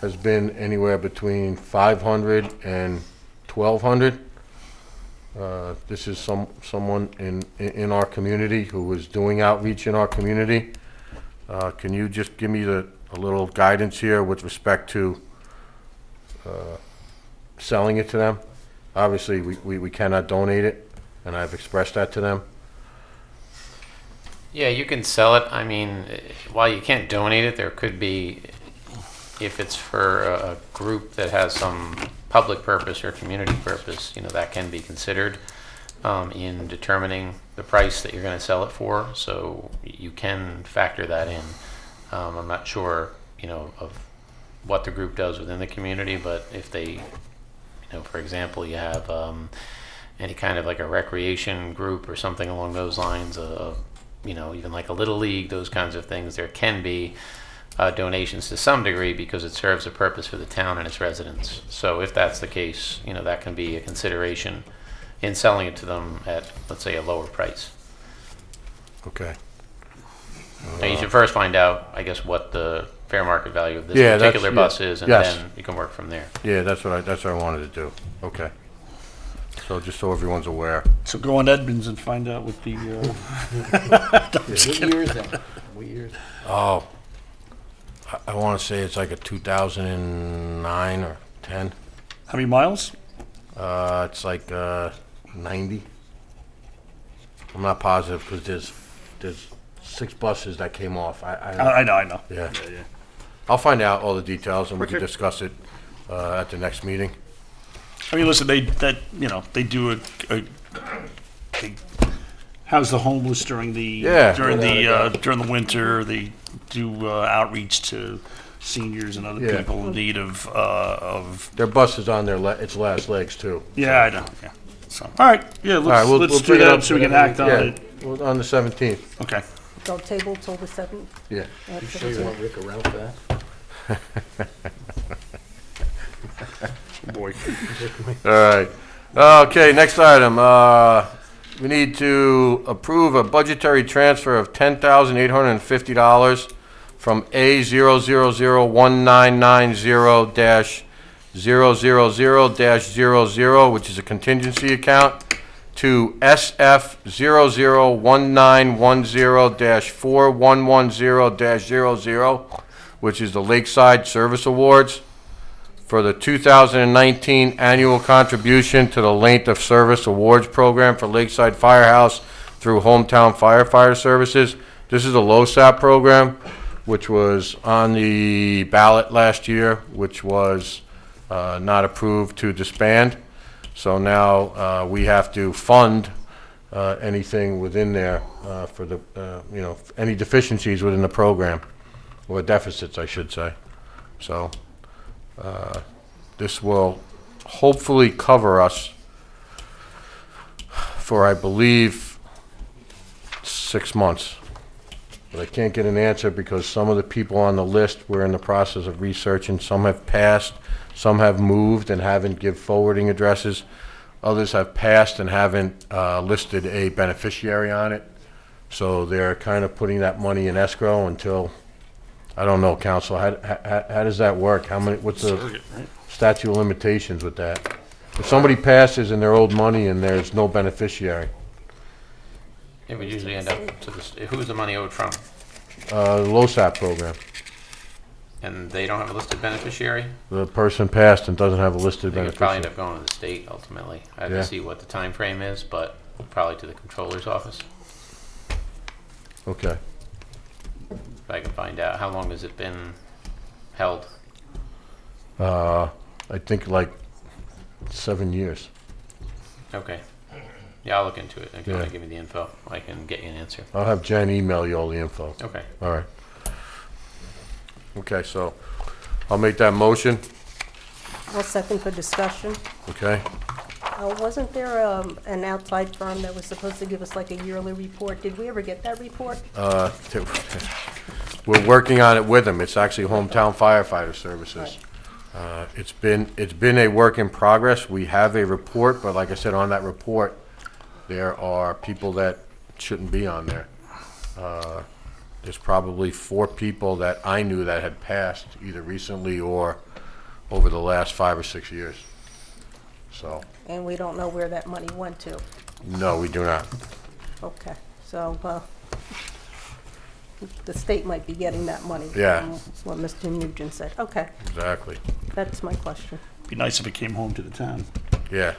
Speaker 3: has been anywhere between 500 and 1,200. This is someone in our community who is doing outreach in our community. Can you just give me a little guidance here with respect to selling it to them? Obviously, we cannot donate it, and I've expressed that to them.
Speaker 7: Yeah, you can sell it. I mean, while you can't donate it, there could be, if it's for a group that has some public purpose or community purpose, that can be considered in determining the price that you're going to sell it for. So you can factor that in. I'm not sure, of what the group does within the community, but if they, for example, you have any kind of like a recreation group or something along those lines of, even like a little league, those kinds of things, there can be donations to some degree because it serves a purpose for the town and its residents. So if that's the case, that can be a consideration in selling it to them at, let's say, a lower price.
Speaker 3: Okay.
Speaker 7: Now you should first find out, I guess, what the fair market value of this
Speaker 3: Yeah,
Speaker 7: particular
Speaker 3: that's-
Speaker 7: bus is, and
Speaker 3: yes.
Speaker 7: then you can work from there.
Speaker 3: Yeah, that's what I wanted to do. Okay. So just so everyone's aware.
Speaker 1: So go on Edmonds and find out what the,
Speaker 7: What year is that? What year is that?
Speaker 3: Oh, I want to say it's like a 2009 or 10.
Speaker 1: how many miles?
Speaker 3: It's like 90. I'm not positive because there's 6 buses that came off.
Speaker 1: I know.
Speaker 3: Yeah. I'll find out all the details and we can discuss it at the next meeting.
Speaker 1: I mean, listen, they do they house the homeless during the during the winter. They do outreach to seniors and other
Speaker 3: Yeah.
Speaker 1: people in need of.
Speaker 3: Their bus is on its last legs too.
Speaker 1: Yeah, I know. Yeah. So, all right. Yeah, let's
Speaker 3: All right, we'll
Speaker 1: let's do
Speaker 3: bring it
Speaker 1: that
Speaker 3: up
Speaker 1: so we can act on it.
Speaker 3: Well, on the 17th.
Speaker 1: Okay.
Speaker 6: Don't table till the 7th.
Speaker 3: Yeah.
Speaker 12: You sure you want Rick around for that?
Speaker 1: Boy.
Speaker 3: All right. Okay, next item. We need to approve a budgetary transfer of $10,850 from A0001990-000-00, which is a contingency account, to SF001910-4110-00, which is the Lakeside Service Awards, for the 2019 annual contribution to the Length of Service Awards Program for Lakeside Firehouse through Hometown Firefighter Services. This is a LoSAP program, which was on the ballot last year, which was not approved to disband. So now we have to fund anything within there for the, any deficiencies within the program, or deficits, I should say. So this will hopefully cover us for, I believe, 6 months. But I can't get an answer because some of the people on the list we're in the process of researching. Some have passed, some have moved and haven't give forwarding addresses. Others have passed and haven't listed a beneficiary on it. So they're kind of putting that money in escrow until, I don't know, council, how does that work? What's the statute of limitations with that? If somebody passes and they're owed money and there's no beneficiary,
Speaker 7: It would usually end up to the, who's the money owed from?
Speaker 3: LoSAP program.
Speaker 7: And they don't have a listed beneficiary?
Speaker 3: The person passed and doesn't have a listed
Speaker 7: They would probably end
Speaker 3: beneficiary.
Speaker 7: up going to the state ultimately. I have
Speaker 3: Yeah.
Speaker 7: to see what the time frame is, but probably to the controller's office.
Speaker 3: Okay.
Speaker 7: If I can find out, how long has it been held?
Speaker 3: I think like 7 years.
Speaker 7: Okay. Yeah, I'll look into it. If you want
Speaker 3: Yeah.
Speaker 7: to give me the info, I can get you an answer.
Speaker 3: I'll have Jen email you all the info.
Speaker 7: Okay.
Speaker 3: All right. Okay, so I'll make that motion.
Speaker 6: I'll second for discussion.
Speaker 3: Okay?
Speaker 6: Wasn't there an outside firm that was supposed to give us like a yearly report? Did we ever get that report?
Speaker 3: We're working on it with them. It's actually Hometown Firefighter Services. It's been a work in progress. We have a report, but like I said, on that report, there are people that shouldn't be on there. There's probably 4 people that I knew that had passed either recently or over the last 5 or 6 years. So,
Speaker 6: And we don't know where that money went to.
Speaker 3: no, we do not.
Speaker 6: Okay, so, the state might be getting that money.
Speaker 3: Yeah.
Speaker 6: From what Mr. Nugent said. Okay,
Speaker 3: Exactly.
Speaker 6: that's my question.
Speaker 1: Be nice if it came home to the town.
Speaker 3: Yeah.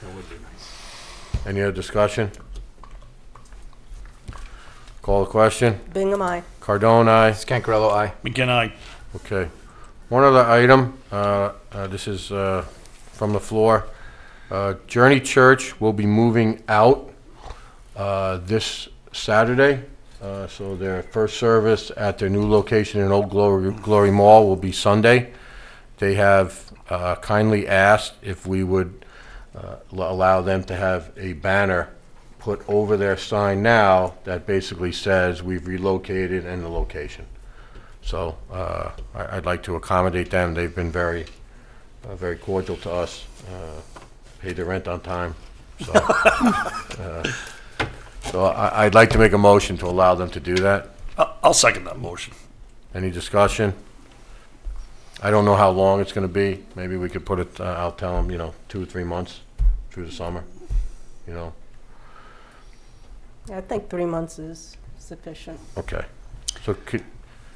Speaker 12: That would be nice.
Speaker 3: Any other discussion? Call the question.
Speaker 6: Bingham, aye.
Speaker 3: Cardone, aye.
Speaker 8: Scancarello, aye.
Speaker 1: McGinn, aye.
Speaker 3: Okay. One other item, this is from the floor. Journey Church will be moving out this Saturday. So their first service at their new location in Old Glory Mall will be Sunday. They have kindly asked if we would allow them to have a banner put over their sign now that basically says we've relocated and the location. So I'd like to accommodate them. They've been very cordial to us, paid their rent on time. So I'd like to make a motion to allow them to do that.
Speaker 1: I'll second that motion.
Speaker 3: Any discussion? I don't know how long it's going to be. Maybe we could put it, I'll tell them, 2 or 3 months through the summer,
Speaker 6: I think 3 months is sufficient.
Speaker 3: Okay. So could,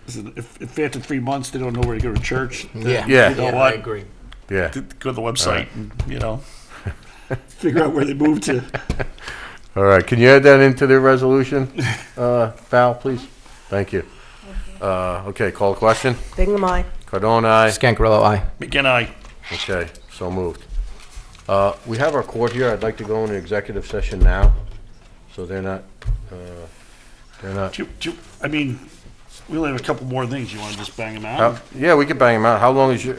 Speaker 1: Listen, if after 3 months they don't know where to go to church, then,
Speaker 3: Yeah.
Speaker 1: you know
Speaker 12: Yeah,
Speaker 1: what?
Speaker 12: I agree.
Speaker 3: yeah.
Speaker 1: Go to the website and, figure out where they moved to.
Speaker 3: All right, can you add that into the resolution, Val, please? Thank you. Okay, call the question.
Speaker 6: Bingham, aye.
Speaker 3: Cardone, aye.
Speaker 8: Scancarello, aye.
Speaker 1: McGinn, aye.
Speaker 3: Okay, so moved. We have our court here. I'd like to go into executive session now, so they're not.
Speaker 1: I mean, we only have a couple more things. You want to just bang them out?
Speaker 3: Yeah, we could bang them out. How long is your,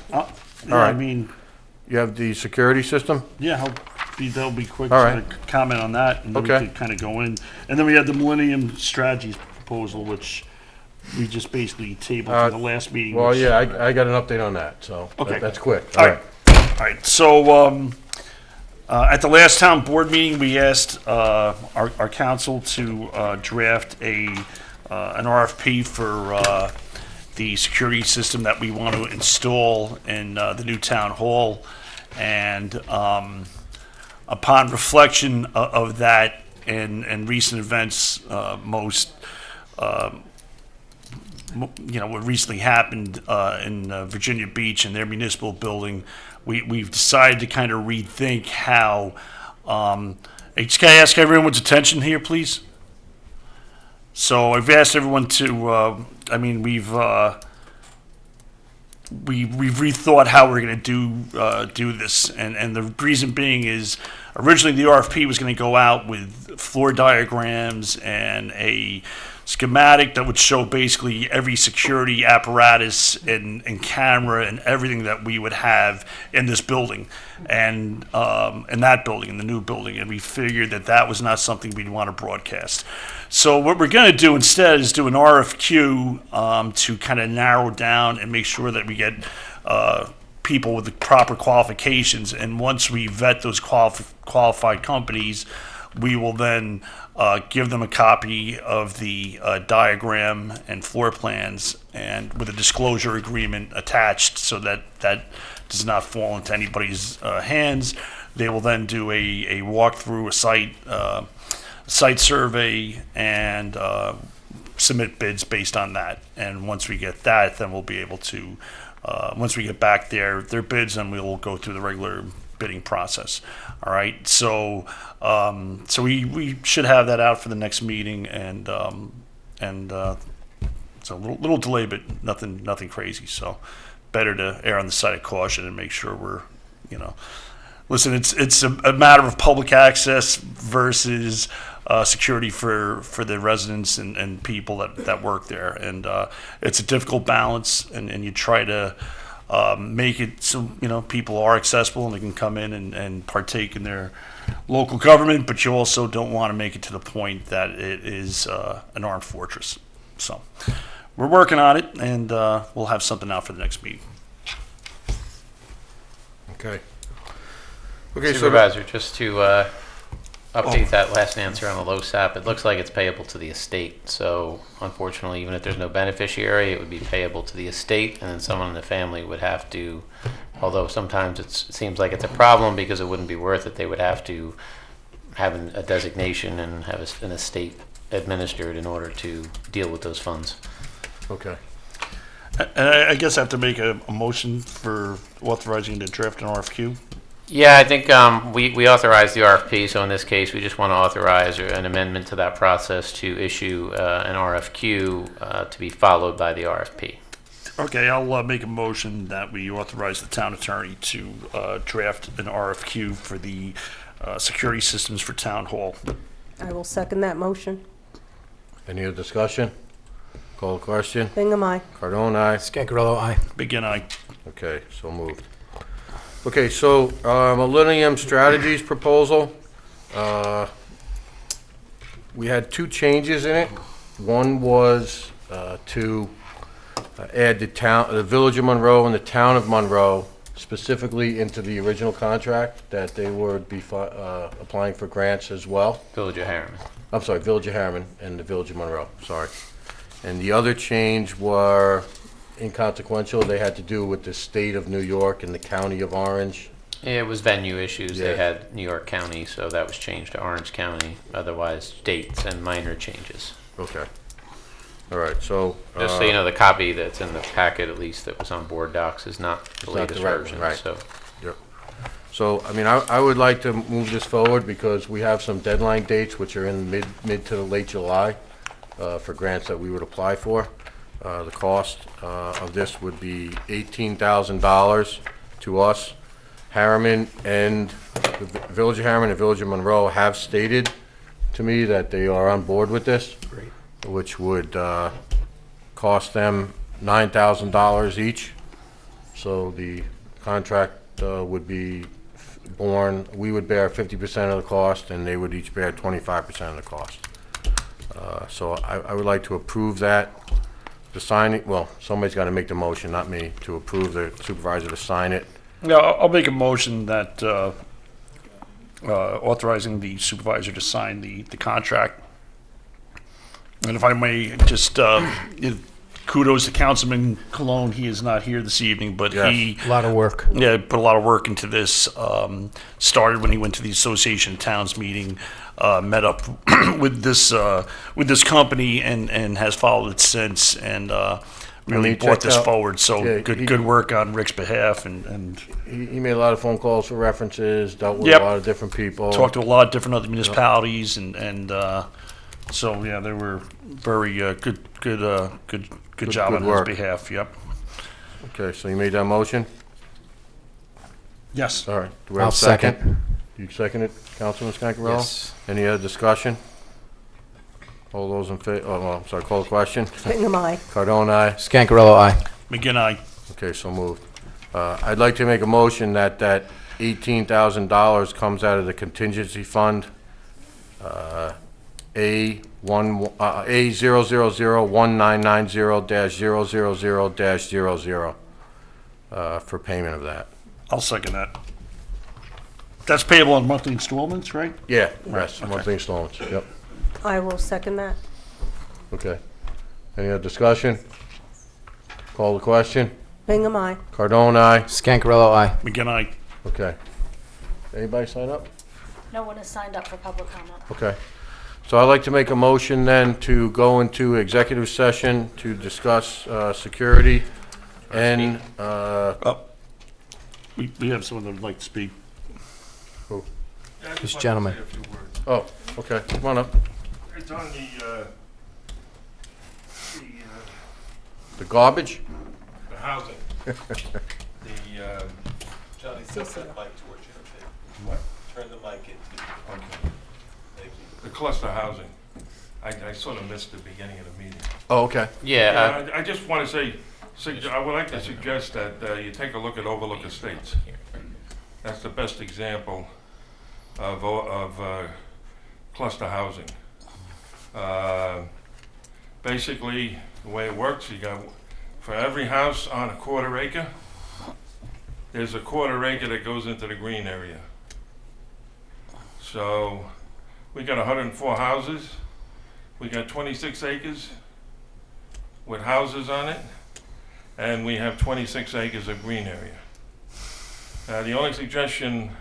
Speaker 1: Yeah,
Speaker 3: right.
Speaker 1: I mean,
Speaker 3: you have the security system?
Speaker 1: yeah, that'll be quick.
Speaker 3: All right.
Speaker 1: Comment on that, and then
Speaker 3: Okay.
Speaker 1: we can kind of go in. And then we had the Millennium Strategies proposal, which we just basically tabled for the last meeting.
Speaker 3: Well,
Speaker 1: which-
Speaker 3: yeah, I got an update on that, so
Speaker 1: Okay.
Speaker 3: that's quick.
Speaker 1: All right. All right. So at the last town board meeting, we asked our council to draft an RFP for the security system that we want to install in the new town hall. And upon reflection of that and recent events, what recently happened in Virginia Beach and their municipal building, we've decided to kind of rethink how. Can I ask everyone's attention here, please? So I've asked everyone to. We've rethought how we're going to do this, and the reason being is originally the RFP was going to go out with floor diagrams and a schematic that would show basically every security apparatus and camera and everything that we would have in this building and in that building, in the new building, and we figured that was not something we'd want to broadcast. So what we're going to do instead is do an RFQ to kind of narrow down and make sure that we get people with the proper qualifications. And once we vet those qualified companies, we will then give them a copy of the diagram and floor plans, and with a disclosure agreement attached, so that does not fall into anybody's hands. They will then do a walkthrough, a site survey, and submit bids based on that. And once we get that, then we'll be able to, once we get back their bids, then we'll go through the regular bidding process. All right, so we should have that out for the next meeting, and it's a little delay, but nothing crazy. So better to err on the side of caution and make sure we're, listen, it's a matter of public access versus security for the residents and people that work there, and it's a difficult balance, and you try to make it so, people are accessible and they can come in and partake in their local government, but you also don't want to make it to the point that it is an armed fortress. So we're working on it, and we'll have something out for the next meeting.
Speaker 3: Okay. Okay, so
Speaker 7: Supervisor, just to update that last answer on the LoSAP, it looks like it's payable to the estate. So unfortunately, even if there's no beneficiary, it would be payable to the estate, and then someone in the family would have to, although sometimes it seems like it's a problem because it wouldn't be worth it, they would have to have a designation and have an estate administered in order to deal with those funds.
Speaker 3: okay.
Speaker 1: And I guess I have to make a motion for authorizing the draft an RFQ.
Speaker 7: Yeah, I think we authorized the RFP, so in this case, we just want to authorize an amendment to that process to issue an RFQ to be followed by the RFP.
Speaker 1: Okay, I'll make a motion that we authorize the town attorney to draft an RFQ for the security systems for town hall.
Speaker 6: I will second that motion.
Speaker 3: Any other discussion? Call the question.
Speaker 6: Bingham, aye.
Speaker 3: Cardone, aye.
Speaker 8: Scancarello, aye.
Speaker 1: Begin, aye.
Speaker 3: Okay, so moved. Okay, so Millennium Strategies proposal. We had two changes in it. One was to add the Village of Monroe and the Town of Monroe specifically into the original contract, that they would be applying for grants as well.
Speaker 7: Village of Harriman.
Speaker 3: I'm sorry, Village of Harriman and the Village of Monroe, sorry. And the other change were inconsequential. They had to do with the state of New York and the county of Orange.
Speaker 7: It was venue issues.
Speaker 3: Yeah.
Speaker 7: They had New York County, so that was changed to Orange County. Otherwise, dates and minor changes.
Speaker 3: Okay. All right, so.
Speaker 7: Just so you know, the copy that's in the packet, at least that was on board docs, is not the
Speaker 3: It's not
Speaker 7: latest
Speaker 3: the right one,
Speaker 7: version.
Speaker 3: right.
Speaker 7: So
Speaker 3: Yep. So, I mean, I would like to move this forward because we have some deadline dates, which are in mid to late July, for grants that we would apply for. The cost of this would be $18,000 to us. Harriman and the Village of Harriman and Village of Monroe have stated to me that they are on board with this.
Speaker 8: Great.
Speaker 3: Which would cost them $9,000 each. So the contract would be borne, we would bear 50% of the cost, and they would each bear 25% of the cost. So I would like to approve that. The signing, well, somebody's got to make the motion, not me, to approve the supervisor to sign it.
Speaker 1: Yeah, I'll make a motion that authorizing the supervisor to sign the contract. And if I may, just kudos to Councilman Cologne. He is not here this evening, but
Speaker 3: Yes.
Speaker 1: he
Speaker 8: A lot of work.
Speaker 1: put a lot of work into this. Started when he went to the Association of Towns meeting, met up with this company, and has followed it since, and really
Speaker 3: he
Speaker 1: brought
Speaker 3: checked
Speaker 1: this
Speaker 3: out-
Speaker 1: forward. So
Speaker 3: yeah,
Speaker 1: good work on Rick's behalf, and
Speaker 3: He made a lot of phone calls for references, dealt with
Speaker 1: Yep.
Speaker 3: a lot of different people.
Speaker 1: talked to a lot of different other municipalities, and so yeah, they were very good job
Speaker 3: good
Speaker 1: on
Speaker 3: work.
Speaker 1: his behalf. Yep.
Speaker 3: Okay, so you made that motion?
Speaker 1: Yes.
Speaker 3: All right. Do we have
Speaker 8: I'll
Speaker 3: a second?
Speaker 8: second.
Speaker 3: You second it, Councilman Scancarello?
Speaker 8: Yes.
Speaker 3: Any other discussion? All those in favor, oh, I'm sorry, call the question.
Speaker 6: Bingham, aye.
Speaker 3: Cardone, aye.
Speaker 8: Scancarello, aye.
Speaker 1: McGinn, aye.
Speaker 3: Okay, so moved. I'd like to make a motion that $18,000 comes out of the contingency fund, A0001990-000-000, for payment of that.
Speaker 1: I'll second that. That's payable in monthly installments, right?
Speaker 3: Yeah, yes,
Speaker 1: okay.
Speaker 3: monthly installments, yep.
Speaker 6: I will second that.
Speaker 3: Okay. Any other discussion? Call the question.
Speaker 6: Bingham, aye.
Speaker 3: Cardone, aye.
Speaker 8: Scancarello, aye.
Speaker 1: McGinn, aye.
Speaker 3: Okay. Anybody sign up?
Speaker 9: No one has signed up for public comment.
Speaker 3: Okay. So I'd like to make a motion then to go into executive session to discuss security and,
Speaker 1: We have someone that would like to speak.
Speaker 8: This gentleman.
Speaker 3: oh, okay, come on up.
Speaker 13: It's on
Speaker 3: The garbage?
Speaker 13: the housing. Johnny, turn that mic towards you, okay? What? Turn the mic into. Okay. Thank you. The cluster housing. I sort of missed the beginning of the meeting.
Speaker 3: Oh, okay.
Speaker 7: yeah,
Speaker 13: I just want to say,
Speaker 14: I would like to suggest that you take a look at Overlook Estates. That's the best example of cluster housing. Basically, the way it works, you got, for every house on a quarter acre, there's a quarter acre that goes into the green area. So we got 104 houses. We got 26 acres with houses on it, and we have 26 acres of green area. The only suggestion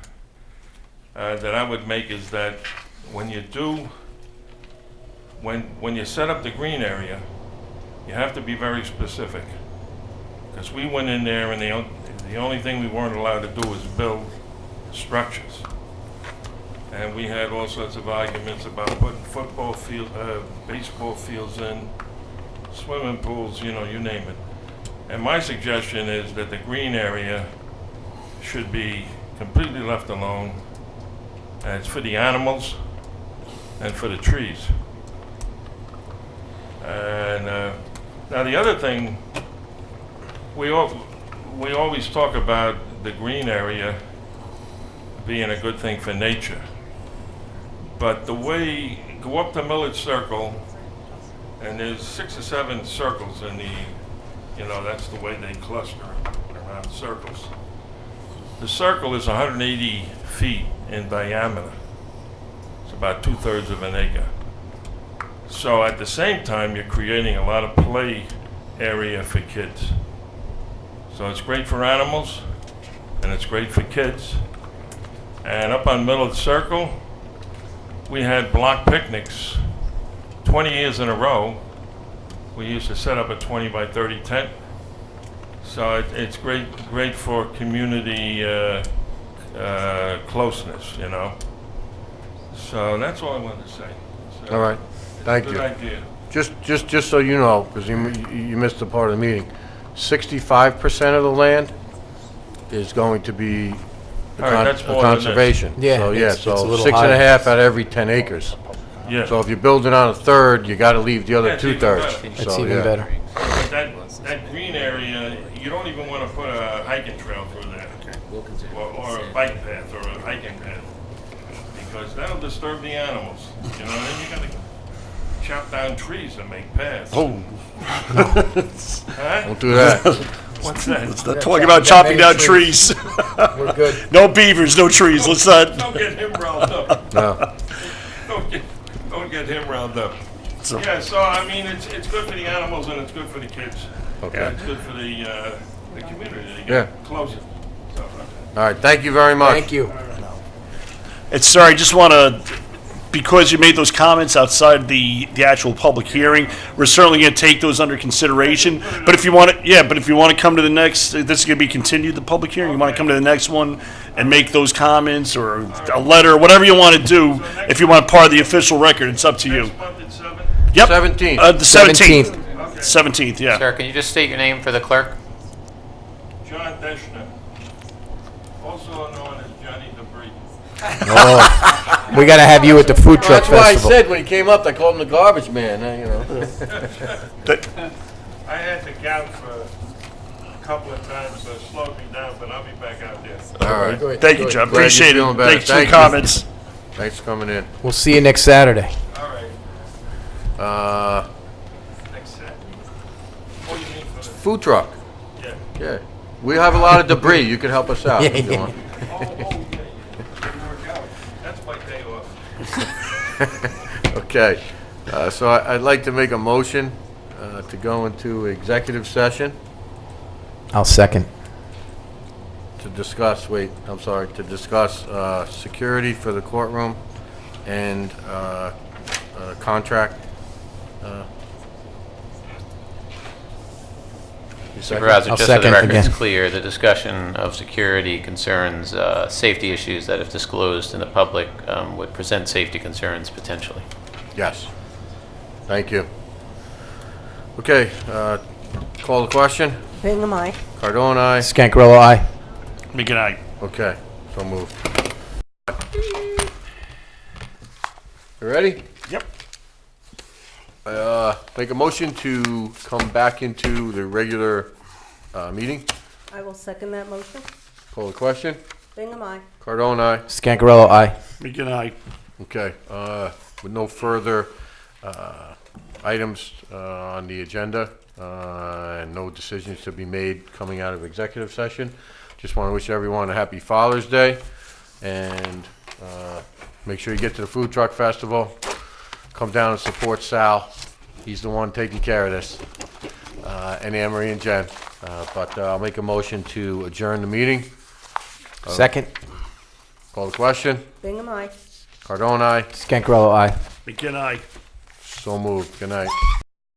Speaker 14: that I would make is that when you set up the green area, you have to be very specific. Because we went in there and the only thing we weren't allowed to do was build structures. And we had all sorts of arguments about putting football field, baseball fields in, swimming pools, you know, you name it. And my suggestion is that the green area should be completely left alone. And it's for the animals and for the trees. And now the other thing, we always talk about the green area being a good thing for nature. But the way, go up the Millard Circle, and there's 6 or 7 circles in the, you know, that's the way they cluster around circles. The circle is 180 feet in diameter. It's about 2/3 of an acre. So at the same time, you're creating a lot of play area for kids. So it's great for animals, and it's great for kids. And up on Millard Circle, we had block picnics 20 years in a row. We used to set up a 20 by 30 tent. So it's great for community closeness, you know. So that's all I wanted to say. So
Speaker 3: All right, thank you.
Speaker 14: Good idea.
Speaker 3: Just so you know, because you missed a part of the meeting, 65% of the land is going to be
Speaker 14: All right, that's
Speaker 3: a
Speaker 14: more than this.
Speaker 3: conservation.
Speaker 8: Yeah,
Speaker 3: So,
Speaker 8: it's a
Speaker 3: so
Speaker 8: little
Speaker 3: 6.5
Speaker 8: higher.
Speaker 3: out of every 10 acres.
Speaker 14: Yeah.
Speaker 3: So if you're building on a third, you gotta leave the other
Speaker 14: That's even
Speaker 3: 2/3.
Speaker 14: better.
Speaker 8: That's
Speaker 3: So,
Speaker 8: even
Speaker 3: yeah.
Speaker 8: better.
Speaker 14: But that green area, you don't even want to put a hiking trail through there, or a bike path or a hiking path, because that'll disturb the animals. You know, then you gotta chop down trees and make paths.
Speaker 15: Oh,
Speaker 14: Huh?
Speaker 3: Don't do that.
Speaker 14: What's that?
Speaker 15: let's not talk about chopping down trees.
Speaker 8: We're good.
Speaker 15: No beavers, no trees. Let's not.
Speaker 14: Don't get him riled up.
Speaker 3: No.
Speaker 14: Don't get him riled up.
Speaker 15: So-
Speaker 14: Yeah, so I mean, it's good for the animals and it's good for the kids.
Speaker 3: Okay.
Speaker 14: And it's good for the community to
Speaker 3: Yeah.
Speaker 14: get closer. So,
Speaker 3: All right, thank you very much.
Speaker 8: Thank you.
Speaker 15: It's sorry, just want to, because you made those comments outside the actual public hearing, we're certainly going to take those under consideration. But if you want to, yeah, but if you want to come to the next, this is going to be continued, the public hearing, you want to come to the next one and make those comments or a letter, whatever you want to do, if you want part of the official record, it's up to you.
Speaker 14: next month at 7?
Speaker 15: Yep.
Speaker 3: 17th.
Speaker 15: The 17th. 17th, yeah.
Speaker 7: Sir, can you just state your name for the clerk?
Speaker 14: John Deschner, also known as Johnny Debris.
Speaker 8: Oh, we got to have you at the food truck
Speaker 3: That's why I
Speaker 8: festival.
Speaker 3: said when he came up, I called him the garbage man, you know.
Speaker 14: I had to gout for a couple of times, so it slowed me down, but I'll be back out there.
Speaker 3: All right.
Speaker 8: Good,
Speaker 15: Thank you,
Speaker 8: good.
Speaker 15: John.
Speaker 3: Glad you're
Speaker 15: Appreciate
Speaker 3: feeling
Speaker 15: it.
Speaker 3: better.
Speaker 15: Thanks for the
Speaker 3: Thank you.
Speaker 15: comments.
Speaker 3: Thanks for coming in.
Speaker 8: We'll see you next Saturday.
Speaker 14: All right,
Speaker 3: Uh,
Speaker 14: next set. Oh, you mean for the,
Speaker 3: food truck.
Speaker 14: yeah.
Speaker 3: Yeah. We have a lot of debris. You could help us out if you want.
Speaker 14: Oh, yeah, didn't work out. That's my day off.
Speaker 3: Okay. So I'd like to make a motion to go into executive session
Speaker 8: I'll second.
Speaker 3: to discuss, to discuss security for the courtroom and contract. You second?
Speaker 7: Supervisor,
Speaker 8: I'll
Speaker 7: just so the
Speaker 8: second
Speaker 7: record's
Speaker 8: again.
Speaker 7: clear, the discussion of security concerns safety issues that if disclosed in the public would present safety concerns potentially.
Speaker 3: Yes. Thank you. Okay, call the question.
Speaker 6: Bingham, aye.
Speaker 3: Cardone, aye.
Speaker 8: Skankarella, aye.
Speaker 15: Make it aye.
Speaker 3: Okay, so moved. You ready?
Speaker 15: Yep.
Speaker 3: Make a motion to come back into the regular meeting.
Speaker 6: I will second that motion.
Speaker 3: Call the question.
Speaker 6: Bingham, aye.
Speaker 3: Cardone, aye.
Speaker 8: Scangarello, aye.
Speaker 15: Megan, aye.
Speaker 3: Okay, with no further items on the agenda and no decisions to be made coming out of executive session, just want to wish everyone a happy Father's Day, and make sure you get to the Food Truck Festival. Come down and support Sal. He's the one taking care of this, and Anne Marie and Jen. But I'll make a motion to adjourn the meeting.
Speaker 8: Second.
Speaker 3: Call the question.
Speaker 6: Bingham, aye.
Speaker 3: Cardone, aye.
Speaker 8: Scangarello, aye.
Speaker 15: Megan, aye.
Speaker 3: So moved. Good night.